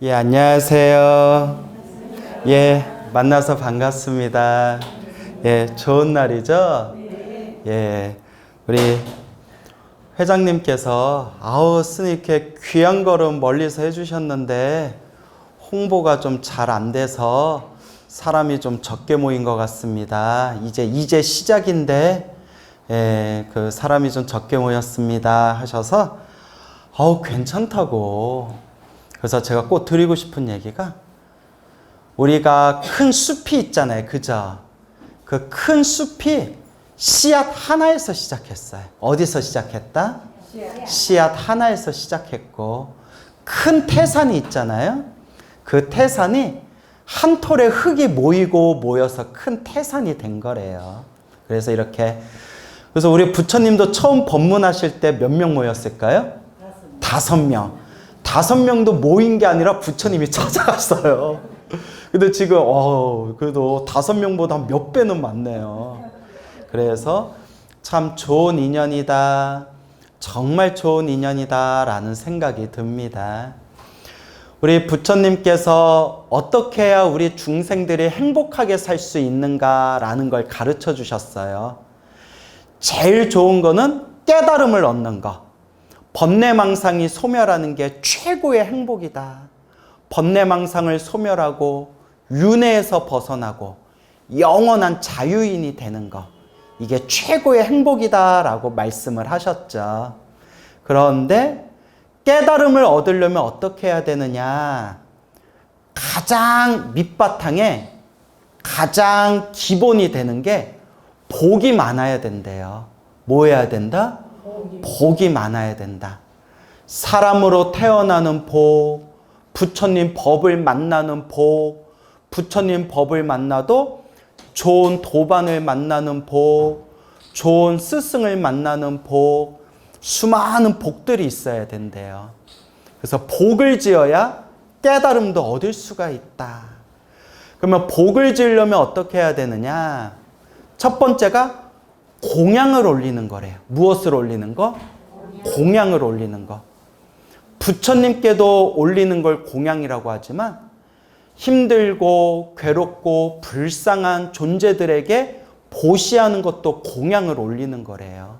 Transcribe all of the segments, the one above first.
예, 안녕하세요. 예, 만나서 반갑습니다. 예, 좋은 날이죠? 예, 우리 회장님께서 스님 이렇게 귀한 걸음 멀리서 해주셨는데 홍보가 좀 잘 안 돼서 사람이 좀 적게 모인 것 같습니다. 이제 시작인데 그 사람이 좀 적게 모였습니다 하셔서 괜찮다고. 그래서 제가 꼭 드리고 싶은 얘기가, 우리가 큰 숲이 있잖아요. 그죠? 그 큰 숲이 씨앗 하나에서 시작했어요. 어디서 시작했다? 씨앗 하나에서 시작했고, 큰 태산이 있잖아요. 그 태산이 한 톨의 흙이 모여서 큰 태산이 된 거래요. 그래서 그래서 우리 부처님도 처음 법문하실 때 몇 명 모였을까요? 5명. 5명도 모인 게 아니라 부처님이 찾아갔어요. 근데 지금 그래도 5명보다 몇 배는 많네요. 그래서 참 좋은 인연이다, 정말 좋은 인연이다 라는 생각이 듭니다. 우리 부처님께서 어떻게 해야 우리 중생들이 행복하게 살 수 있는가 라는 걸 가르쳐 주셨어요. 제일 좋은 거는 깨달음을 얻는 거. 번뇌망상이 소멸하는 게 최고의 행복이다. 번뇌망상을 소멸하고 윤회에서 벗어나고 영원한 자유인이 되는 거, 이게 최고의 행복이다 라고 말씀을 하셨죠. 그런데 깨달음을 얻으려면 어떻게 해야 되느냐? 가장 밑바탕에 가장 기본이 되는 게 복이 많아야 된대요. 뭐 해야 된다? 복이 많아야 된다. 사람으로 태어나는 복, 부처님 법을 만나는 복, 부처님 법을 만나도 좋은 도반을 만나는 복, 좋은 스승을 만나는 복, 수많은 복들이 있어야 된대요. 그래서 복을 지어야 깨달음도 얻을 수가 있다. 그러면 복을 지으려면 어떻게 해야 되느냐? 첫 번째가 공양을 올리는 거래요. 무엇을 올리는 거? 공양을 올리는 거. 부처님께도 올리는 걸 공양이라고 하지만, 힘들고 괴롭고 불쌍한 존재들에게 보시하는 것도 공양을 올리는 거래요.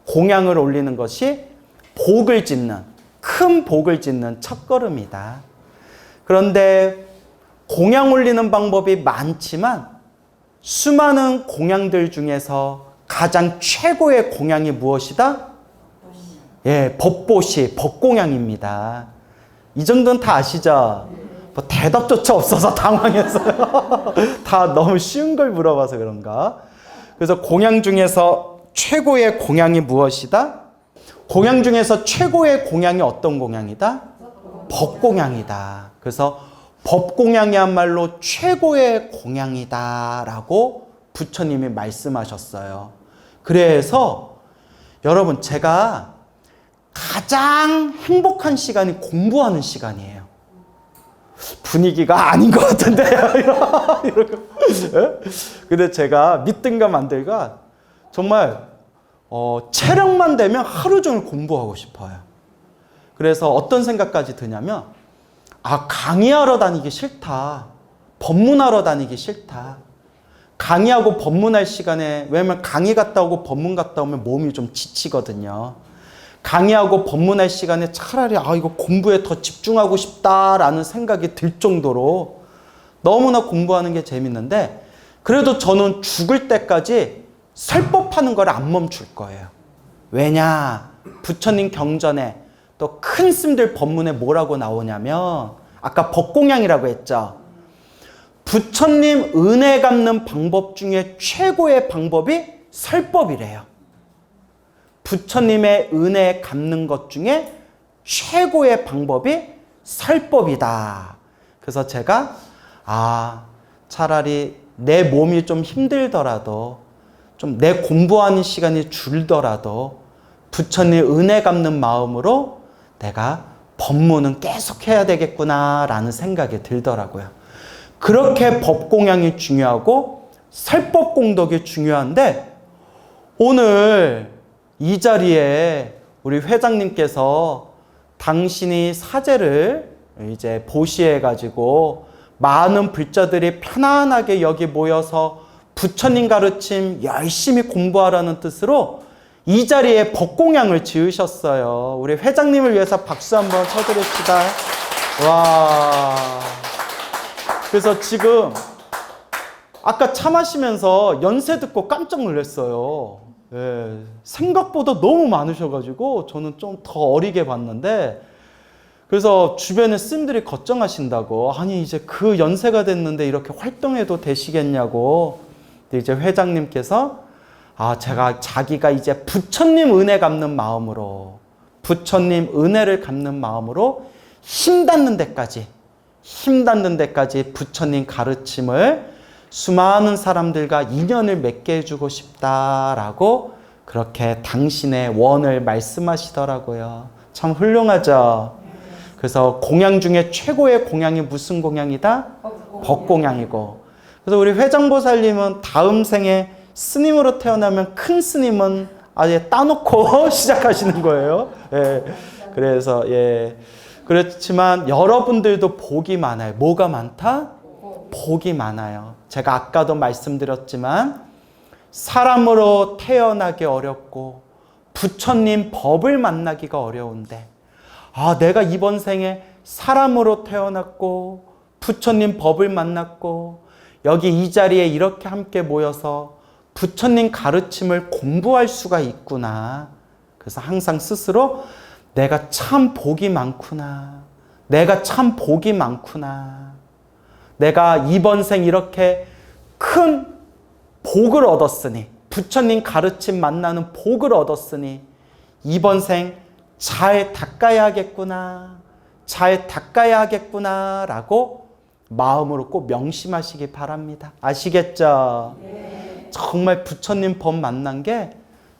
공양을 올리는 것이 복을 짓는, 큰 복을 짓는 첫걸음이다. 그런데 공양 올리는 방법이 많지만 수많은 공양들 중에서 가장 최고의 공양이 무엇이다? 예, 법보시, 법공양입니다. 이 정도는 다 아시죠? 대답조차 없어서 당황했어요. 다 너무 쉬운 걸 물어봐서 그런가? 그래서 공양 중에서 최고의 공양이 무엇이다? 공양 중에서 최고의 공양이 어떤 공양이다? 법공양이다. 그래서 법공양이야말로 최고의 공양이다 라고 부처님이 말씀하셨어요. 그래서 여러분, 제가 가장 행복한 시간이 공부하는 시간이에요. 분위기가 아닌 것 같은데요. 근데 제가 믿든가 만들가 정말 체력만 되면 하루 종일 공부하고 싶어요. 그래서 어떤 생각까지 드냐면, 강의하러 다니기 싫다. 법문하러 다니기 싫다. 강의하고 법문할 시간에, 왜냐면 강의 갔다 오고 법문 갔다 오면 몸이 좀 지치거든요. 강의하고 법문할 시간에 차라리 이거 공부에 더 집중하고 싶다라는 생각이 들 정도로 너무나 공부하는 게 재밌는데, 그래도 저는 죽을 때까지 설법하는 걸 안 멈출 거예요. 왜냐? 부처님 경전에 또 큰 스님들 법문에 뭐라고 나오냐면, 아까 법공양이라고 했죠. 부처님 은혜 갚는 방법 중에 최고의 방법이 설법이래요. 부처님의 은혜 갚는 것 중에 최고의 방법이 설법이다. 그래서 제가 차라리 내 몸이 좀 힘들더라도, 좀 내 공부하는 시간이 줄더라도 부처님 은혜 갚는 마음으로 내가 법문은 계속 해야 되겠구나 라는 생각이 들더라고요. 그렇게 법공양이 중요하고 설법공덕이 중요한데, 오늘 이 자리에 우리 회장님께서 당신이 사제를 이제 보시해가지고 많은 불자들이 편안하게 여기 모여서 부처님 가르침 열심히 공부하라는 뜻으로 이 자리에 법공양을 지으셨어요. 우리 회장님을 위해서 박수 한번 쳐드립시다. 와. 그래서 지금 아까 차 마시면서 연세 듣고 깜짝 놀랐어요. 예, 생각보다 너무 많으셔가지고 저는 좀 더 어리게 봤는데, 그래서 주변에 스님들이 걱정하신다고, 아니 이제 그 연세가 됐는데 이렇게 활동해도 되시겠냐고. 근데 이제 회장님께서 자기가 이제 부처님 은혜 갚는 마음으로, 부처님 은혜를 갚는 마음으로 힘 닿는 데까지 부처님 가르침을 수많은 사람들과 인연을 맺게 해주고 싶다라고 그렇게 당신의 원을 말씀하시더라고요. 참 훌륭하죠. 그래서 공양 중에 최고의 공양이 무슨 공양이다? 법공양이고. 그래서 우리 회장보살님은 다음 생에 스님으로 태어나면 큰 스님은 아예 따놓고 시작하시는 거예요. 예. 그래서 그렇지만 여러분들도 복이 많아요. 뭐가 많다? 복이 많아요. 제가 아까도 말씀드렸지만 사람으로 태어나기 어렵고 부처님 법을 만나기가 어려운데, 내가 이번 생에 사람으로 태어났고 부처님 법을 만났고 여기 이 자리에 이렇게 함께 모여서 부처님 가르침을 공부할 수가 있구나. 그래서 항상 스스로 내가 참 복이 많구나. 내가 참 복이 많구나. 내가 이번 생 이렇게 큰 복을 얻었으니, 부처님 가르침 만나는 복을 얻었으니 이번 생 잘 닦아야겠구나. 잘 닦아야겠구나 라고 마음으로 꼭 명심하시기 바랍니다. 아시겠죠? 네. 정말 부처님 법 만난 게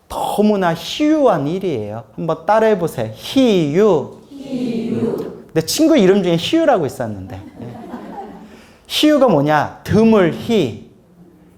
너무나 희유한 일이에요. 한번 따라해 보세요. 희유. 내 친구 이름 중에 희유라고 있었는데. 희유가 뭐냐? 드물 희,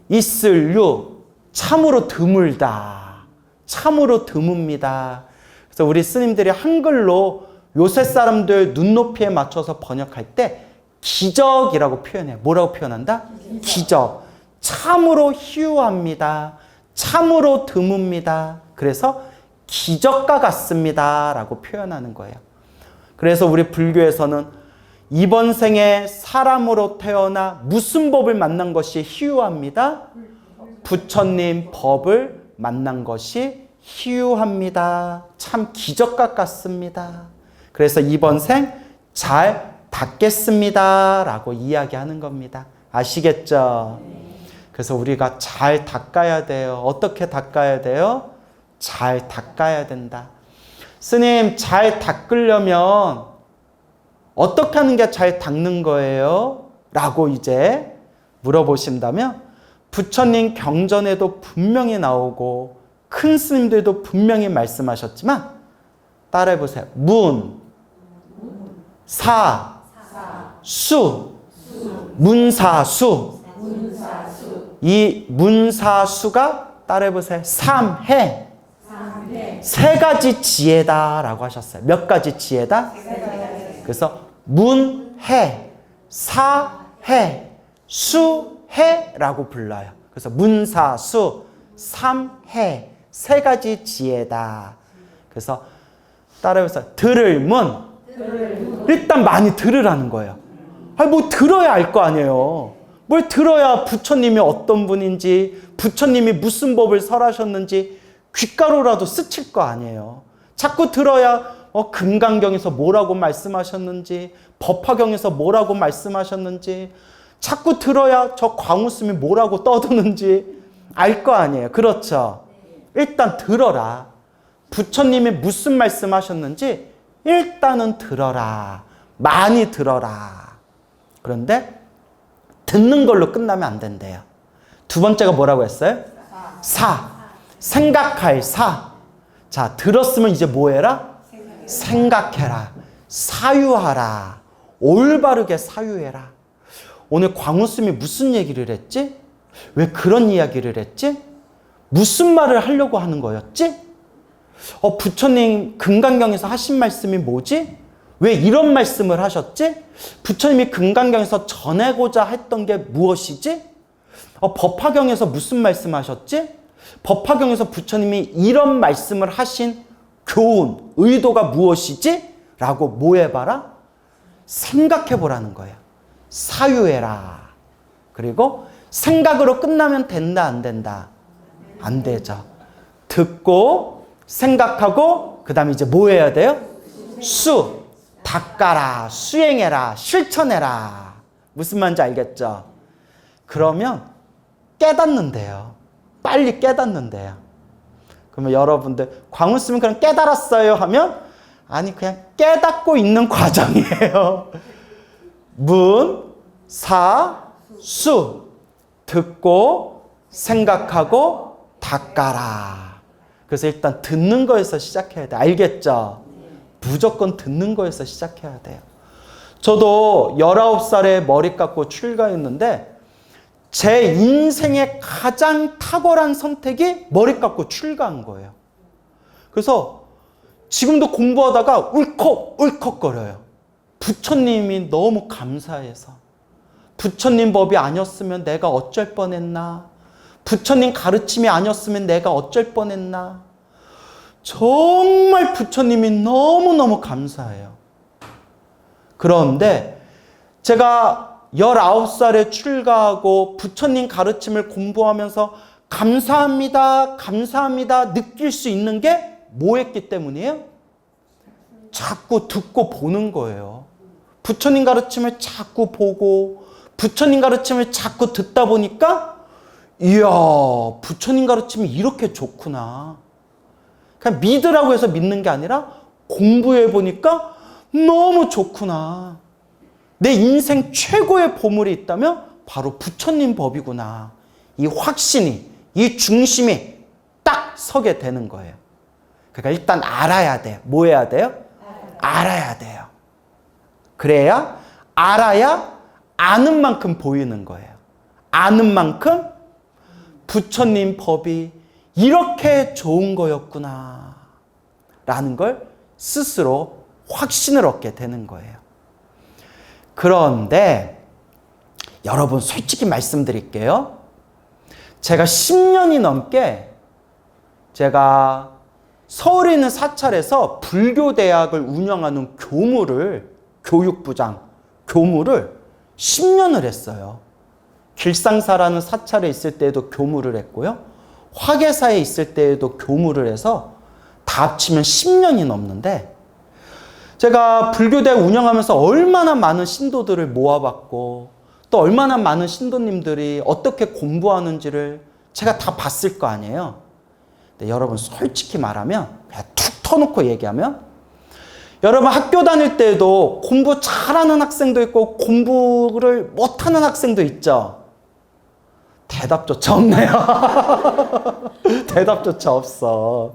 있을 유, 참으로 드물다. 참으로 드뭅니다. 그래서 우리 스님들이 한글로 요새 사람들 눈높이에 맞춰서 번역할 때 기적이라고 표현해요. 뭐라고 표현한다? 기적. 참으로 희유합니다. 참으로 드뭅니다. 그래서 기적과 같습니다 라고 표현하는 거예요. 그래서 우리 불교에서는 이번 생에 사람으로 태어나 무슨 법을 만난 것이 희유합니다? 부처님 법을 만난 것이 희유합니다. 참 기적과 같습니다. 그래서 이번 생 잘 닦겠습니다 라고 이야기하는 겁니다. 아시겠죠? 그래서 우리가 잘 닦아야 돼요. 어떻게 닦아야 돼요? 잘 닦아야 된다. 스님, 잘 닦으려면 어떻게 하는 게 잘 닦는 거예요? 라고 이제 물어보신다면 부처님 경전에도 분명히 나오고 큰 스님들도 분명히 말씀하셨지만 따라해보세요. 문, 사, 수, 문사수. 이 문사수가 따라해보세요. 삼해. 세 가지 지혜다 라고 하셨어요. 몇 가지 지혜다? 그래서 문해, 사해, 수해라고 불러요. 그래서 문사수, 삼해, 세 가지 지혜다. 그래서 따라해서 들을 문. 일단 많이 들으라는 거예요. 뭐 들어야 알 거 아니에요. 뭘 들어야 부처님이 어떤 분인지, 부처님이 무슨 법을 설하셨는지 귓가루라도 스칠 거 아니에요. 자꾸 들어야 금강경에서 뭐라고 말씀하셨는지, 법화경에서 뭐라고 말씀하셨는지, 자꾸 들어야 저 광우스님이 뭐라고 떠드는지 알 거 아니에요. 그렇죠? 일단 들어라. 부처님이 무슨 말씀하셨는지 일단은 들어라. 많이 들어라. 그런데 듣는 걸로 끝나면 안 된대요. 두 번째가 뭐라고 했어요? 사. 생각할 사. 자, 들었으면 이제 뭐 해라? 생각해라. 사유하라. 올바르게 사유해라. 오늘 광우스님이 무슨 얘기를 했지? 왜 그런 이야기를 했지? 무슨 말을 하려고 하는 거였지? 부처님 금강경에서 하신 말씀이 뭐지? 왜 이런 말씀을 하셨지? 부처님이 금강경에서 전하고자 했던 게 무엇이지? 법화경에서 무슨 말씀하셨지? 법화경에서 부처님이 이런 말씀을 하신 교훈, 의도가 무엇이지? 라고 뭐 해봐라? 생각해보라는 거예요. 사유해라. 그리고 생각으로 끝나면 된다, 안 된다? 안 되죠. 듣고 생각하고 그 다음에 이제 뭐 해야 돼요? 닦아라, 수행해라, 실천해라. 무슨 말인지 알겠죠? 그러면 깨닫는데요. 빨리 깨닫는데요. 그러면 여러분들 광운 쓰면 그냥 깨달았어요 하면 아니 그냥 깨닫고 있는 과정이에요. 문, 사, 수. 듣고 생각하고 닦아라. 그래서 일단 듣는 거에서 시작해야 돼. 알겠죠? 무조건 듣는 거에서 시작해야 돼요. 저도 19살에 머리 깎고 출가했는데 제 인생의 가장 탁월한 선택이 머리 깎고 출가한 거예요. 그래서 지금도 공부하다가 울컥울컥거려요. 부처님이 너무 감사해서. 부처님 법이 아니었으면 내가 어쩔 뻔했나? 부처님 가르침이 아니었으면 내가 어쩔 뻔했나? 정말 부처님이 너무너무 감사해요. 그런데 제가 19살에 출가하고 부처님 가르침을 공부하면서 감사합니다, 감사합니다 느낄 수 있는 게 뭐였기 때문이에요? 자꾸 듣고 보는 거예요. 부처님 가르침을 자꾸 보고 부처님 가르침을 자꾸 듣다 보니까 이야, 부처님 가르침이 이렇게 좋구나. 그냥 믿으라고 해서 믿는 게 아니라 공부해 보니까 너무 좋구나. 내 인생 최고의 보물이 있다면 바로 부처님 법이구나. 이 확신이, 이 중심이 딱 서게 되는 거예요. 그러니까 일단 알아야 돼. 뭐 해야 돼요? 알아야 돼요. 그래야 알아야 아는 만큼 보이는 거예요. 아는 만큼 부처님 법이 이렇게 좋은 거였구나 라는 걸 스스로 확신을 얻게 되는 거예요. 그런데 여러분 솔직히 말씀드릴게요. 제가 10년이 넘게 제가 서울에 있는 사찰에서 불교대학을 운영하는 교육부장, 교무를 10년을 했어요. 길상사라는 사찰에 있을 때에도 교무를 했고요. 화계사에 있을 때에도 교무를 해서 다 합치면 10년이 넘는데 제가 불교대학 운영하면서 얼마나 많은 신도들을 모아봤고 또 얼마나 많은 신도님들이 어떻게 공부하는지를 제가 다 봤을 거 아니에요. 근데 여러분 솔직히 말하면 그냥 툭 터놓고 얘기하면 여러분 학교 다닐 때에도 공부 잘하는 학생도 있고 공부를 못하는 학생도 있죠. 대답조차 없네요. 대답조차 없어.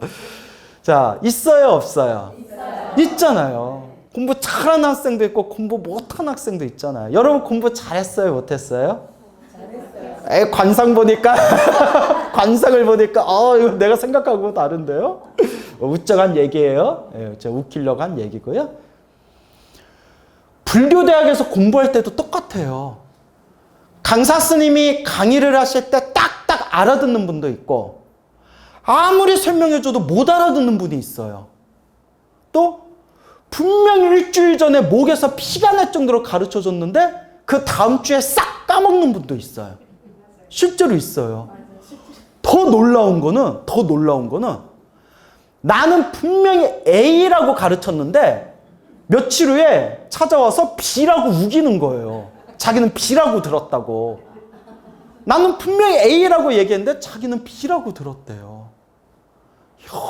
자, 있어요, 없어요? 있잖아요. 공부 잘하는 학생도 있고 공부 못하는 학생도 있잖아요. 여러분 공부 잘했어요, 못했어요? 잘했어요. 관상 보니까 관상을 보니까 이거 내가 생각하고 다른데요? 우쩍한 얘기예요. 제가 웃기려고 한 얘기고요. 불교대학에서 공부할 때도 똑같아요. 강사 스님이 강의를 하실 때 딱딱 알아듣는 분도 있고 아무리 설명해줘도 못 알아듣는 분이 있어요. 또 분명히 일주일 전에 목에서 피가 날 정도로 가르쳐줬는데 그 다음 주에 싹 까먹는 분도 있어요. 실제로 있어요. 더 놀라운 거는 나는 분명히 A라고 가르쳤는데 며칠 후에 찾아와서 B라고 우기는 거예요. 자기는 B라고 들었다고. 나는 분명히 A라고 얘기했는데 자기는 B라고 들었대요.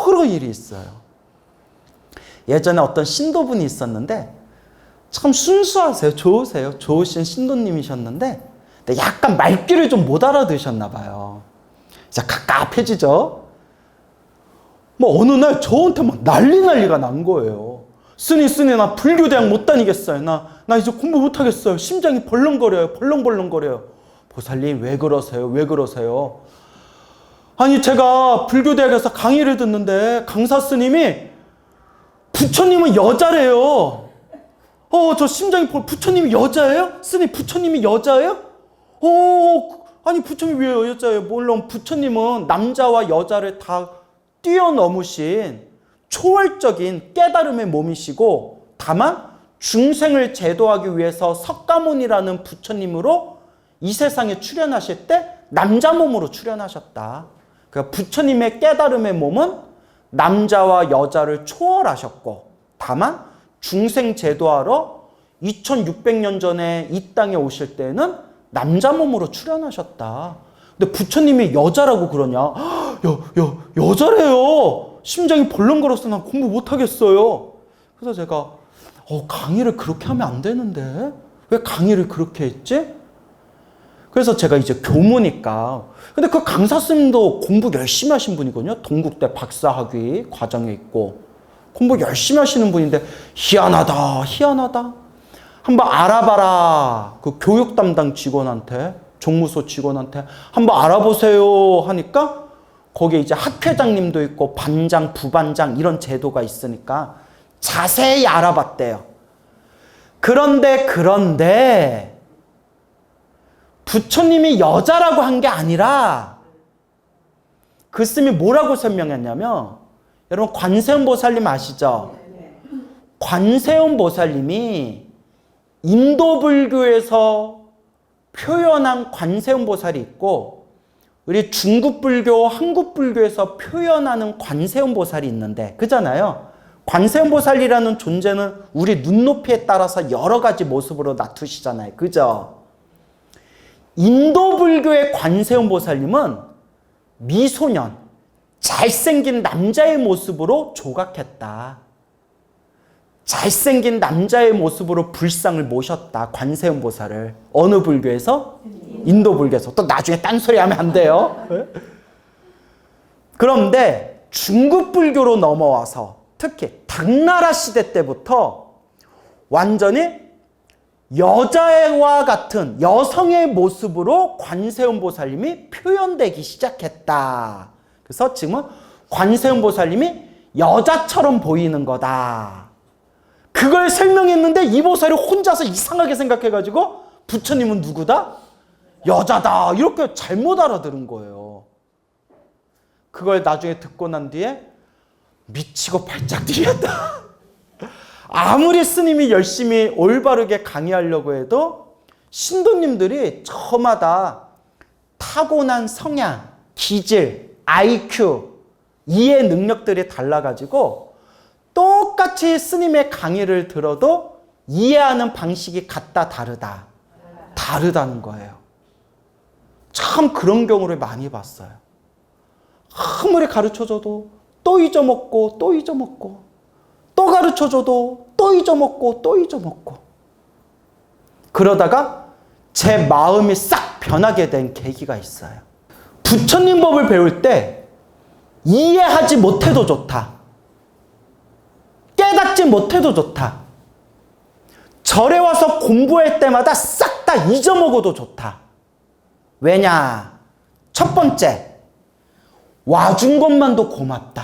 여러 일이 있어요. 예전에 어떤 신도분이 있었는데 참 순수하세요. 좋으세요. 좋으신 신도님이셨는데 근데 약간 말귀를 좀 못 알아듣으셨나 봐요. 이제 갑갑해지죠. 뭐 어느 날 저한테 막 난리가 난 거예요. 스님 나 불교대학 못 다니겠어요. 나 이제 공부 못 하겠어요. 심장이 벌렁거려요. 보살님 왜 그러세요? 아니 제가 불교대학에서 강의를 듣는데 강사 스님이 부처님은 여자래요. 저 심장이 부처님이 여자예요? 스님, 부처님이 여자예요? 아니, 부처님이 왜 여자예요? 물론 부처님은 남자와 여자를 다 뛰어넘으신 초월적인 깨달음의 몸이시고, 다만 중생을 제도하기 위해서 석가모니라는 부처님으로 이 세상에 출현하실 때 남자 몸으로 출현하셨다. 그러니까 부처님의 깨달음의 몸은 남자와 여자를 초월하셨고, 다만 중생 제도하러 2600년 전에 이 땅에 오실 때는 남자 몸으로 출현하셨다. 근데 부처님이 여자라고 그러냐? 여자래요. 심장이 벌렁거려서 난 공부 못하겠어요. 그래서 제가 강의를 그렇게 하면 안 되는데 왜 강의를 그렇게 했지? 그래서 제가 이제 교무니까, 근데 그 강사 스님도 공부 열심히 하신 분이거든요. 동국대 박사학위 과정에 있고 공부 열심히 하시는 분인데 희한하다. 한번 알아봐라. 그 교육 담당 직원한테, 종무소 직원한테 한번 알아보세요 하니까 거기에 이제 학회장님도 있고 반장, 부반장 이런 제도가 있으니까 자세히 알아봤대요. 그런데 부처님이 여자라고 한 게 아니라 그 스님이 뭐라고 설명했냐면, 여러분 관세음 보살님 아시죠? 관세음 보살님이 인도 불교에서 표현한 관세음 보살이 있고, 우리 중국 불교, 한국 불교에서 표현하는 관세음 보살이 있는데, 그잖아요. 관세음 보살이라는 존재는 우리 눈높이에 따라서 여러 가지 모습으로 나투시잖아요. 그죠? 인도 불교의 관세음 보살님은 미소년, 잘생긴 남자의 모습으로 조각했다. 잘생긴 남자의 모습으로 불상을 모셨다. 관세음 보살을. 어느 불교에서? 인도 불교에서. 또 나중에 딴소리 하면 안 돼요. 그런데 중국 불교로 넘어와서 특히 당나라 시대 때부터 완전히 여자와 같은 여성의 모습으로 관세음 보살님이 표현되기 시작했다. 그래서 지금은 관세음 보살님이 여자처럼 보이는 거다. 그걸 설명했는데 이 보살이 혼자서 이상하게 생각해가지고 부처님은 누구다? 여자다. 이렇게 잘못 알아들은 거예요. 그걸 나중에 듣고 난 뒤에 미치고 발작 뛰었다. 아무리 스님이 열심히 올바르게 강의하려고 해도 신도님들이 저마다 타고난 성향, 기질, IQ, 이해 능력들이 달라가지고 똑같이 스님의 강의를 들어도 이해하는 방식이 같다, 다르다는 거예요. 참 그런 경우를 많이 봤어요. 아무리 가르쳐줘도 또 잊어먹고 또 가르쳐줘도 또 잊어먹고 그러다가 제 마음이 싹 변하게 된 계기가 있어요. 부처님 법을 배울 때 이해하지 못해도 좋다. 깨닫지 못해도 좋다. 절에 와서 공부할 때마다 싹 다 잊어먹어도 좋다. 왜냐? 첫 번째, 와준 것만도 고맙다.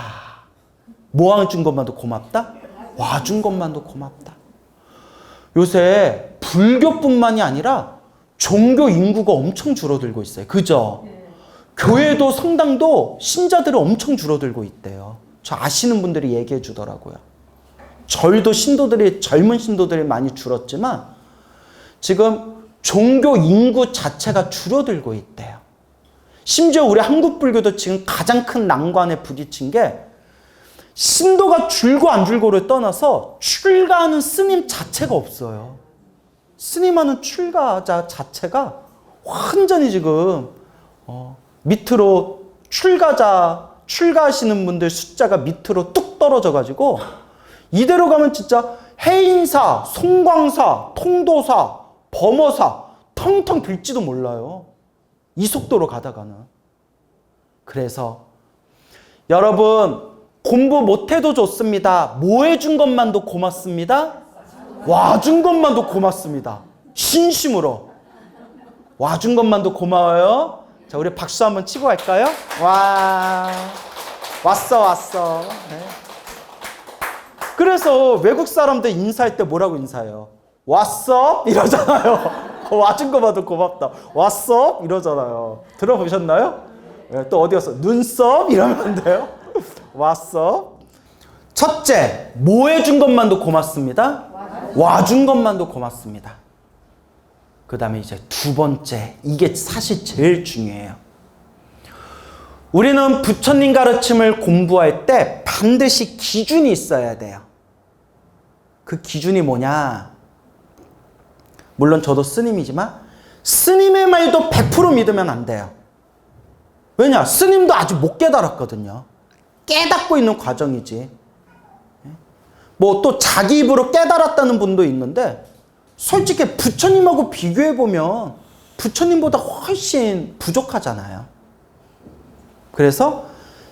뭐 와준 것만도 고맙다? 와준 것만도 고맙다. 요새 불교뿐만이 아니라 종교 인구가 엄청 줄어들고 있어요. 그죠? 교회도 성당도 신자들이 엄청 줄어들고 있대요. 저 아시는 분들이 얘기해 주더라고요. 절도 젊은 신도들이 많이 줄었지만 지금 종교 인구 자체가 줄어들고 있대요. 심지어 우리 한국 불교도 지금 가장 큰 난관에 부딪힌 게 신도가 줄고 안 줄고를 떠나서 출가하는 스님 자체가 없어요. 스님하는 출가자 자체가 완전히 지금 밑으로 출가하시는 분들 숫자가 밑으로 뚝 떨어져가지고 이대로 가면 진짜 해인사, 송광사, 통도사, 범어사 텅텅 빌지도 몰라요. 이 속도로 가다가는. 그래서 여러분 공부 못해도 좋습니다. 뭐 해준 것만도 고맙습니다. 와준 것만도 고맙습니다. 진심으로. 와준 것만도 고마워요. 자, 우리 박수 한번 치고 갈까요? 와, 왔어. 네. 그래서 외국 사람들 인사할 때 뭐라고 인사해요? What's up? 이러잖아요. 와준 거 봐도 고맙다. What's up? 이러잖아요. 들어보셨나요? 네, 또 어디 갔어? 눈썹? 이러면 안 돼요? What's up? 첫째, 뭐 해준 것만도 고맙습니다. 와준 것만도 고맙습니다. 그 다음에 이제 두 번째, 이게 사실 제일 중요해요. 우리는 부처님 가르침을 공부할 때 반드시 기준이 있어야 돼요. 그 기준이 뭐냐? 물론 저도 스님이지만 스님의 말도 100% 믿으면 안 돼요. 왜냐? 스님도 아직 못 깨달았거든요. 깨닫고 있는 과정이지. 뭐 또 자기 입으로 깨달았다는 분도 있는데 솔직히 부처님하고 비교해보면 부처님보다 훨씬 부족하잖아요. 그래서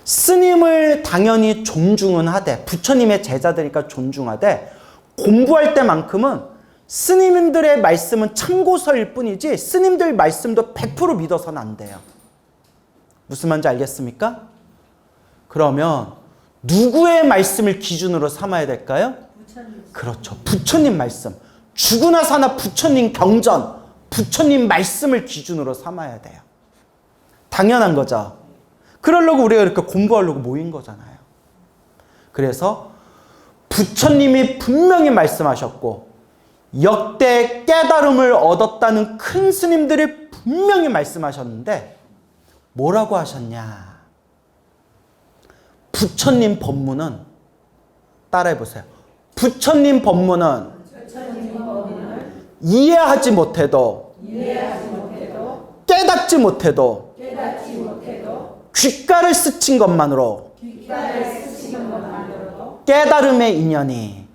스님을 당연히 존중은 하되 부처님의 제자들이니까 존중하되 공부할 때만큼은 스님들의 말씀은 참고서일 뿐이지 스님들 말씀도 100% 믿어서는 안 돼요. 무슨 말인지 알겠습니까? 그러면 누구의 말씀을 기준으로 삼아야 될까요? 부처님. 그렇죠. 부처님 말씀. 죽으나 사나 부처님 경전, 부처님 말씀을 기준으로 삼아야 돼요. 당연한 거죠. 그러려고 우리가 이렇게 공부하려고 모인 거잖아요. 그래서 부처님이 분명히 말씀하셨고 역대 깨달음을 얻었다는 큰 스님들이 분명히 말씀하셨는데 뭐라고 하셨냐? 부처님 법문은 따라해보세요. 부처님 법문은 이해하지 못해도 깨닫지 못해도 귓가를 스친 것만으로 깨달음의 인연이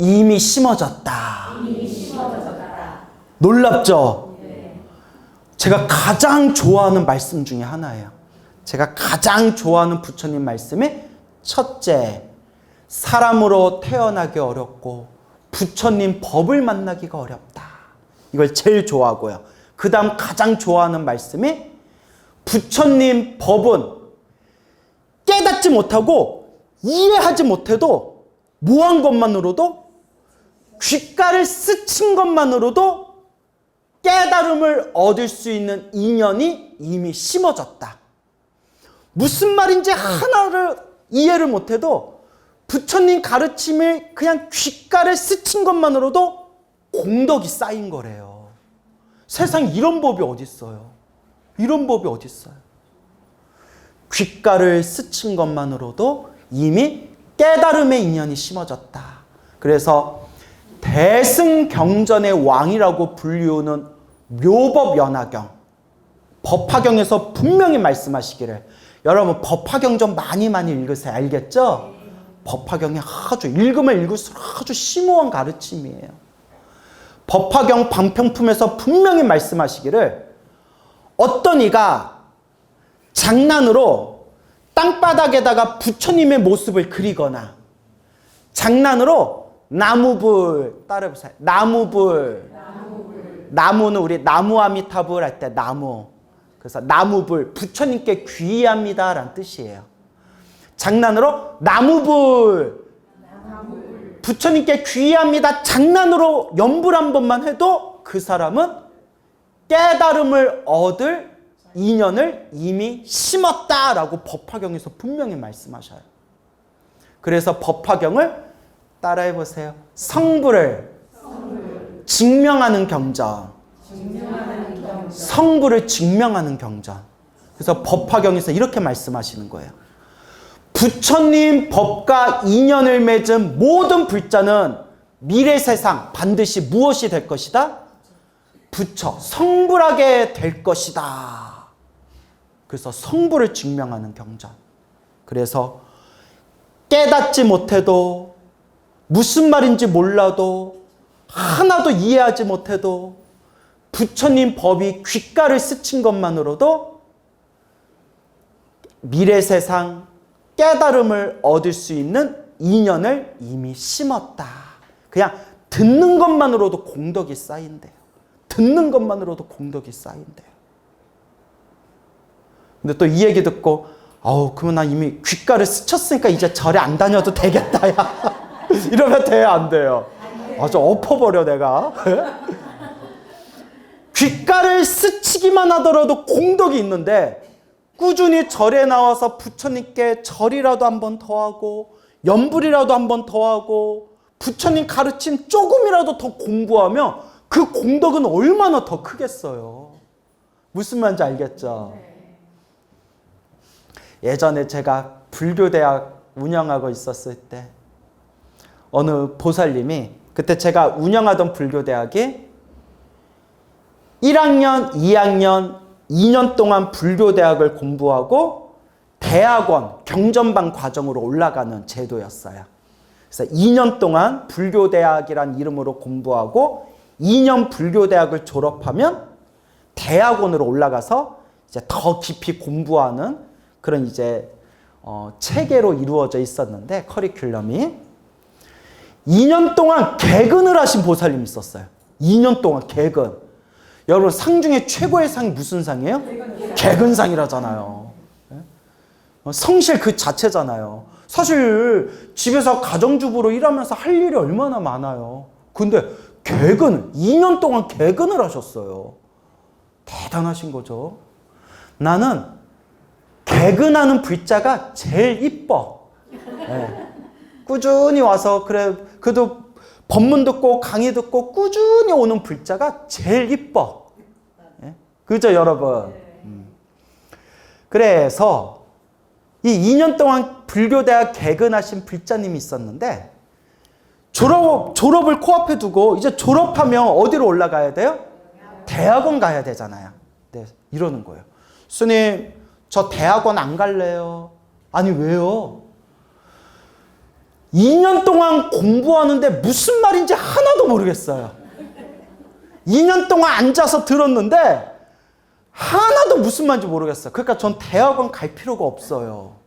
이미 심어졌다. 놀랍죠? 제가 가장 좋아하는 말씀 중에 하나예요. 제가 가장 좋아하는 부처님 말씀이 첫째, 사람으로 태어나기 어렵고 부처님 법을 만나기가 어렵다. 이걸 제일 좋아하고요. 그 다음 가장 좋아하는 말씀이 부처님 법은 깨닫지 못하고 이해하지 못해도 뭐한 것만으로도 귓가를 스친 것만으로도 깨달음을 얻을 수 있는 인연이 이미 심어졌다. 무슨 말인지 하나를 이해를 못해도 부처님 가르침을 그냥 귓가를 스친 것만으로도 공덕이 쌓인 거래요. 세상에 이런 법이 어디 있어요? 이런 법이 어디 있어요? 귓가를 스친 것만으로도 이미 깨달음의 인연이 심어졌다. 그래서 대승경전의 왕이라고 불리우는 묘법연화경, 법화경에서 분명히 말씀하시기를, 여러분 법화경 좀 많이 읽으세요. 알겠죠? 법화경이 아주 읽으면 읽을수록 아주 심오한 가르침이에요. 법화경 방평품에서 분명히 말씀하시기를 어떤 이가 장난으로 땅바닥에다가 부처님의 모습을 그리거나 장난으로 나무불, 따라해보세요. 나무불. 나무는 우리 나무아미타불 할 때 나무. 그래서 나무불, 부처님께 귀의합니다 라는 뜻이에요. 장난으로 나무불, 부처님께 귀의합니다. 장난으로 염불 한 번만 해도 그 사람은 깨달음을 얻을 인연을 이미 심었다라고 법화경에서 분명히 말씀하셔요. 그래서 법화경을 따라해보세요. 성부를 증명하는 경전. 성부를 증명하는 경전. 그래서 법화경에서 이렇게 말씀하시는 거예요. 부처님 법과 인연을 맺은 모든 불자는 미래 세상 반드시 무엇이 될 것이다? 부처, 성불하게 될 것이다. 그래서 성부를 증명하는 경전. 그래서 깨닫지 못해도 무슨 말인지 몰라도 하나도 이해하지 못해도 부처님 법이 귓가를 스친 것만으로도 미래 세상 깨달음을 얻을 수 있는 인연을 이미 심었다. 그냥 듣는 것만으로도 공덕이 쌓인대요. 듣는 것만으로도 공덕이 쌓인대요. 근데 또 이 얘기 듣고 그러면 나 이미 귓가를 스쳤으니까 이제 절에 안 다녀도 되겠다 야. 이러면 돼요, 안 돼요? 아주 엎어버려 내가. 귓가를 스치기만 하더라도 공덕이 있는데 꾸준히 절에 나와서 부처님께 절이라도 한 번 더 하고 염불이라도 한 번 더 하고 부처님 가르침 조금이라도 더 공부하면 그 공덕은 얼마나 더 크겠어요. 무슨 말인지 알겠죠? 예전에 제가 불교대학 운영하고 있었을 때 어느 보살님이, 그때 제가 운영하던 불교대학이 1학년, 2학년, 2년 동안 불교대학을 공부하고 대학원, 경전반 과정으로 올라가는 제도였어요. 그래서 2년 동안 불교대학이란 이름으로 공부하고 2년 불교대학을 졸업하면 대학원으로 올라가서 이제 더 깊이 공부하는 그런 이제 체계로 이루어져 있었는데, 커리큘럼이 2년 동안 개근을 하신 보살님이 있었어요. 2년 동안 개근. 여러분, 상 중에 최고의 상이 무슨 상이에요? 개근상이라잖아요. 성실 그 자체잖아요. 사실 집에서 가정주부로 일하면서 할 일이 얼마나 많아요. 근데 2년 동안 개근을 하셨어요. 대단하신 거죠. 나는 개근하는 불자가 제일 이뻐. 네. 꾸준히 와서 그래도 법문 듣고 강의 듣고 꾸준히 오는 불자가 제일 이뻐. 네? 그죠, 여러분? 그래서 이 2년 동안 불교대학 개근하신 불자님이 있었는데, 졸업을 코앞에 두고 이제 졸업하면 어디로 올라가야 돼요? 대학원 가야 되잖아요. 네, 이러는 거예요. 스님, 저 대학원 안 갈래요. 아니, 왜요? 2년 동안 공부하는데 무슨 말인지 하나도 모르겠어요. 2년 동안 앉아서 들었는데 하나도 무슨 말인지 모르겠어요. 그러니까 전 대학원 갈 필요가 없어요.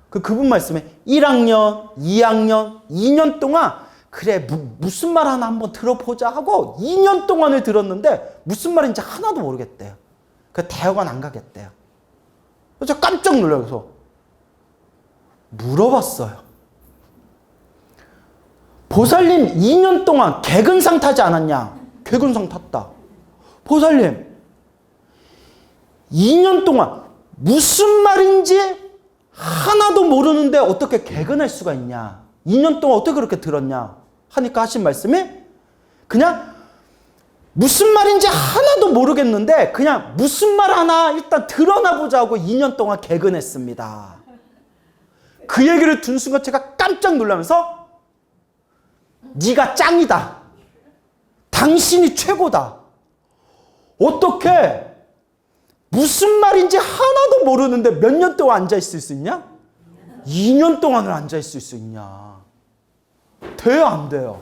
그분 말씀에 1학년, 2학년, 2년 동안 그래 무슨 말 하나 한번 들어보자 하고 2년 동안을 들었는데 무슨 말인지 하나도 모르겠대요. 그 대학원 안 가겠대요. 그래서 깜짝 놀라서 물어봤어요. 보살님 2년 동안 개근상 타지 않았냐? 개근상 탔다. 보살님 2년 동안 무슨 말인지 하나도 모르는데 어떻게 개근할 수가 있냐? 2년 동안 어떻게 그렇게 들었냐? 하니까 하신 말씀이 그냥 무슨 말인지 하나도 모르겠는데 그냥 무슨 말 하나 일단 드러나 보자 하고 2년 동안 개근했습니다. 그 얘기를 든 순간 제가 깜짝 놀라면서 네가 짱이다. 당신이 최고다. 어떻게 무슨 말인지 하나도 모르는데 몇 년 동안 앉아있을 수 있냐? 2년 동안을 앉아있을 수 있냐? 돼요, 안 돼요?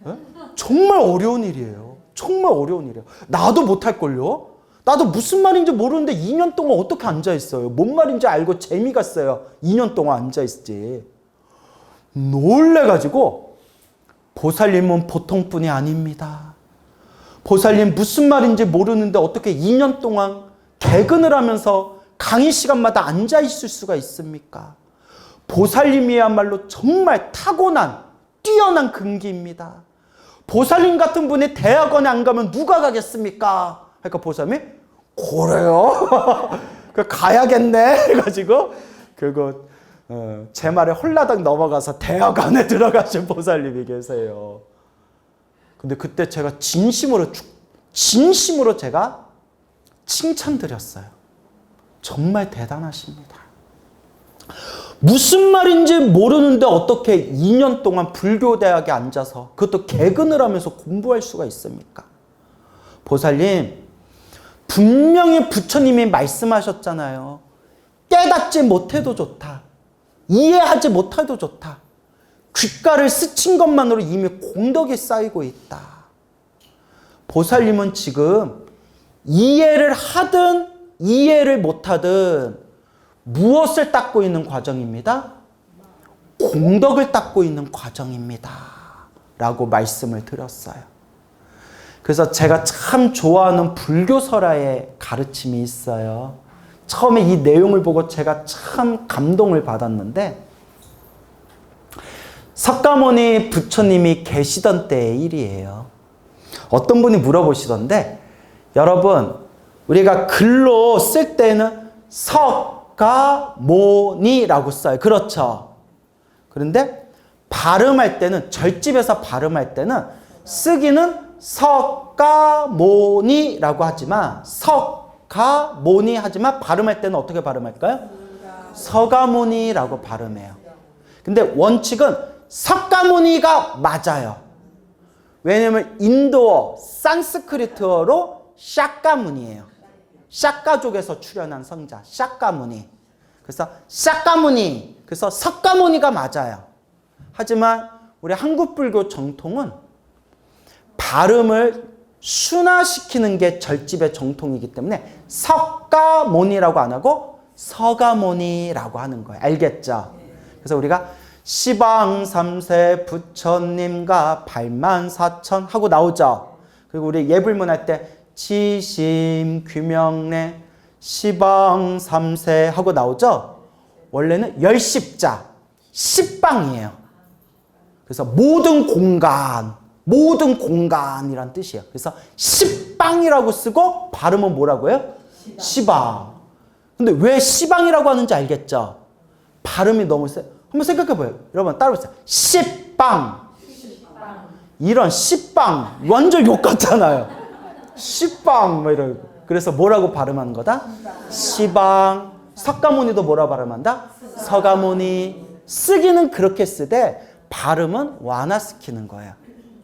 네? 정말 어려운 일이에요. 정말 어려운 일이에요. 나도 못할걸요? 나도 무슨 말인지 모르는데 2년 동안 어떻게 앉아있어요? 뭔 말인지 알고 재미가 있어요. 2년 동안 앉아있지. 놀래가지고 보살님은 보통 분이 아닙니다. 보살님 무슨 말인지 모르는데 어떻게 2년 동안 개근을 하면서 강의 시간마다 앉아있을 수가 있습니까? 보살님이야말로 정말 타고난 뛰어난 근기입니다. 보살님 같은 분이 대학원에 안 가면 누가 가겠습니까? 그러니까 보살님이 그래요? 가야겠네 해가지고 제 말에 홀라당 넘어가서 대학원에 들어가신 보살님이 계세요. 근데 그때 제가 진심으로 제가 칭찬드렸어요. 정말 대단하십니다. 무슨 말인지 모르는데 어떻게 2년 동안 불교대학에 앉아서 그것도 개근을 하면서 공부할 수가 있습니까? 보살님, 분명히 부처님이 말씀하셨잖아요. 깨닫지 못해도 좋다. 이해하지 못해도 좋다. 귓가를 스친 것만으로 이미 공덕이 쌓이고 있다. 보살님은 지금 이해를 하든 이해를 못하든 무엇을 닦고 있는 과정입니다? 공덕을 닦고 있는 과정입니다. 라고 말씀을 드렸어요. 그래서 제가 참 좋아하는 불교설화의 가르침이 있어요. 처음에 이 내용을 보고 제가 참 감동을 받았는데 석가모니 부처님이 계시던 때의 일이에요. 어떤 분이 물어보시던데, 여러분, 우리가 글로 쓸 때는 석가모니라고 써요. 그렇죠? 그런데 발음할 때는, 절집에서 발음할 때는 쓰기는 석가모니라고 하지만, 석가모니 하지만 발음할 때는 어떻게 발음할까요? 서가모니라고 발음해요. 근데 원칙은 석가모니가 맞아요. 왜냐면 인도어, 산스크리트어로 샤까무니예요. 샤까족에서 출현한 성자, 샤까무니. 그래서 샤까무니, 그래서 석가모니가 맞아요. 하지만 우리 한국불교 정통은 발음을 순화시키는 게 절집의 정통이기 때문에 석가모니라고 안 하고 서가모니라고 하는 거예요. 알겠죠? 그래서 우리가 시방 3세 부처님과 8만 4천 하고 나오죠. 그리고 우리 예불문 할 때 지심 규명래 시방 3세 하고 나오죠. 원래는 열십자, 십방이에요. 그래서 모든 공간이란 뜻이에요. 그래서 십방이라고 쓰고 발음은 뭐라고요? 시방. 근데 왜 시방이라고 하는지 알겠죠? 발음이 너무 세. 한번 생각해봐요. 여러분 따라해보세요. 십방. 이런 십방 완전 욕 같잖아요. 십방 뭐 이런. 그래서 뭐라고 발음하는 거다? 시방. 석가모니도 뭐라고 발음한다? 서가모니. 쓰기는 그렇게 쓰되 발음은 완화시키는 거예요.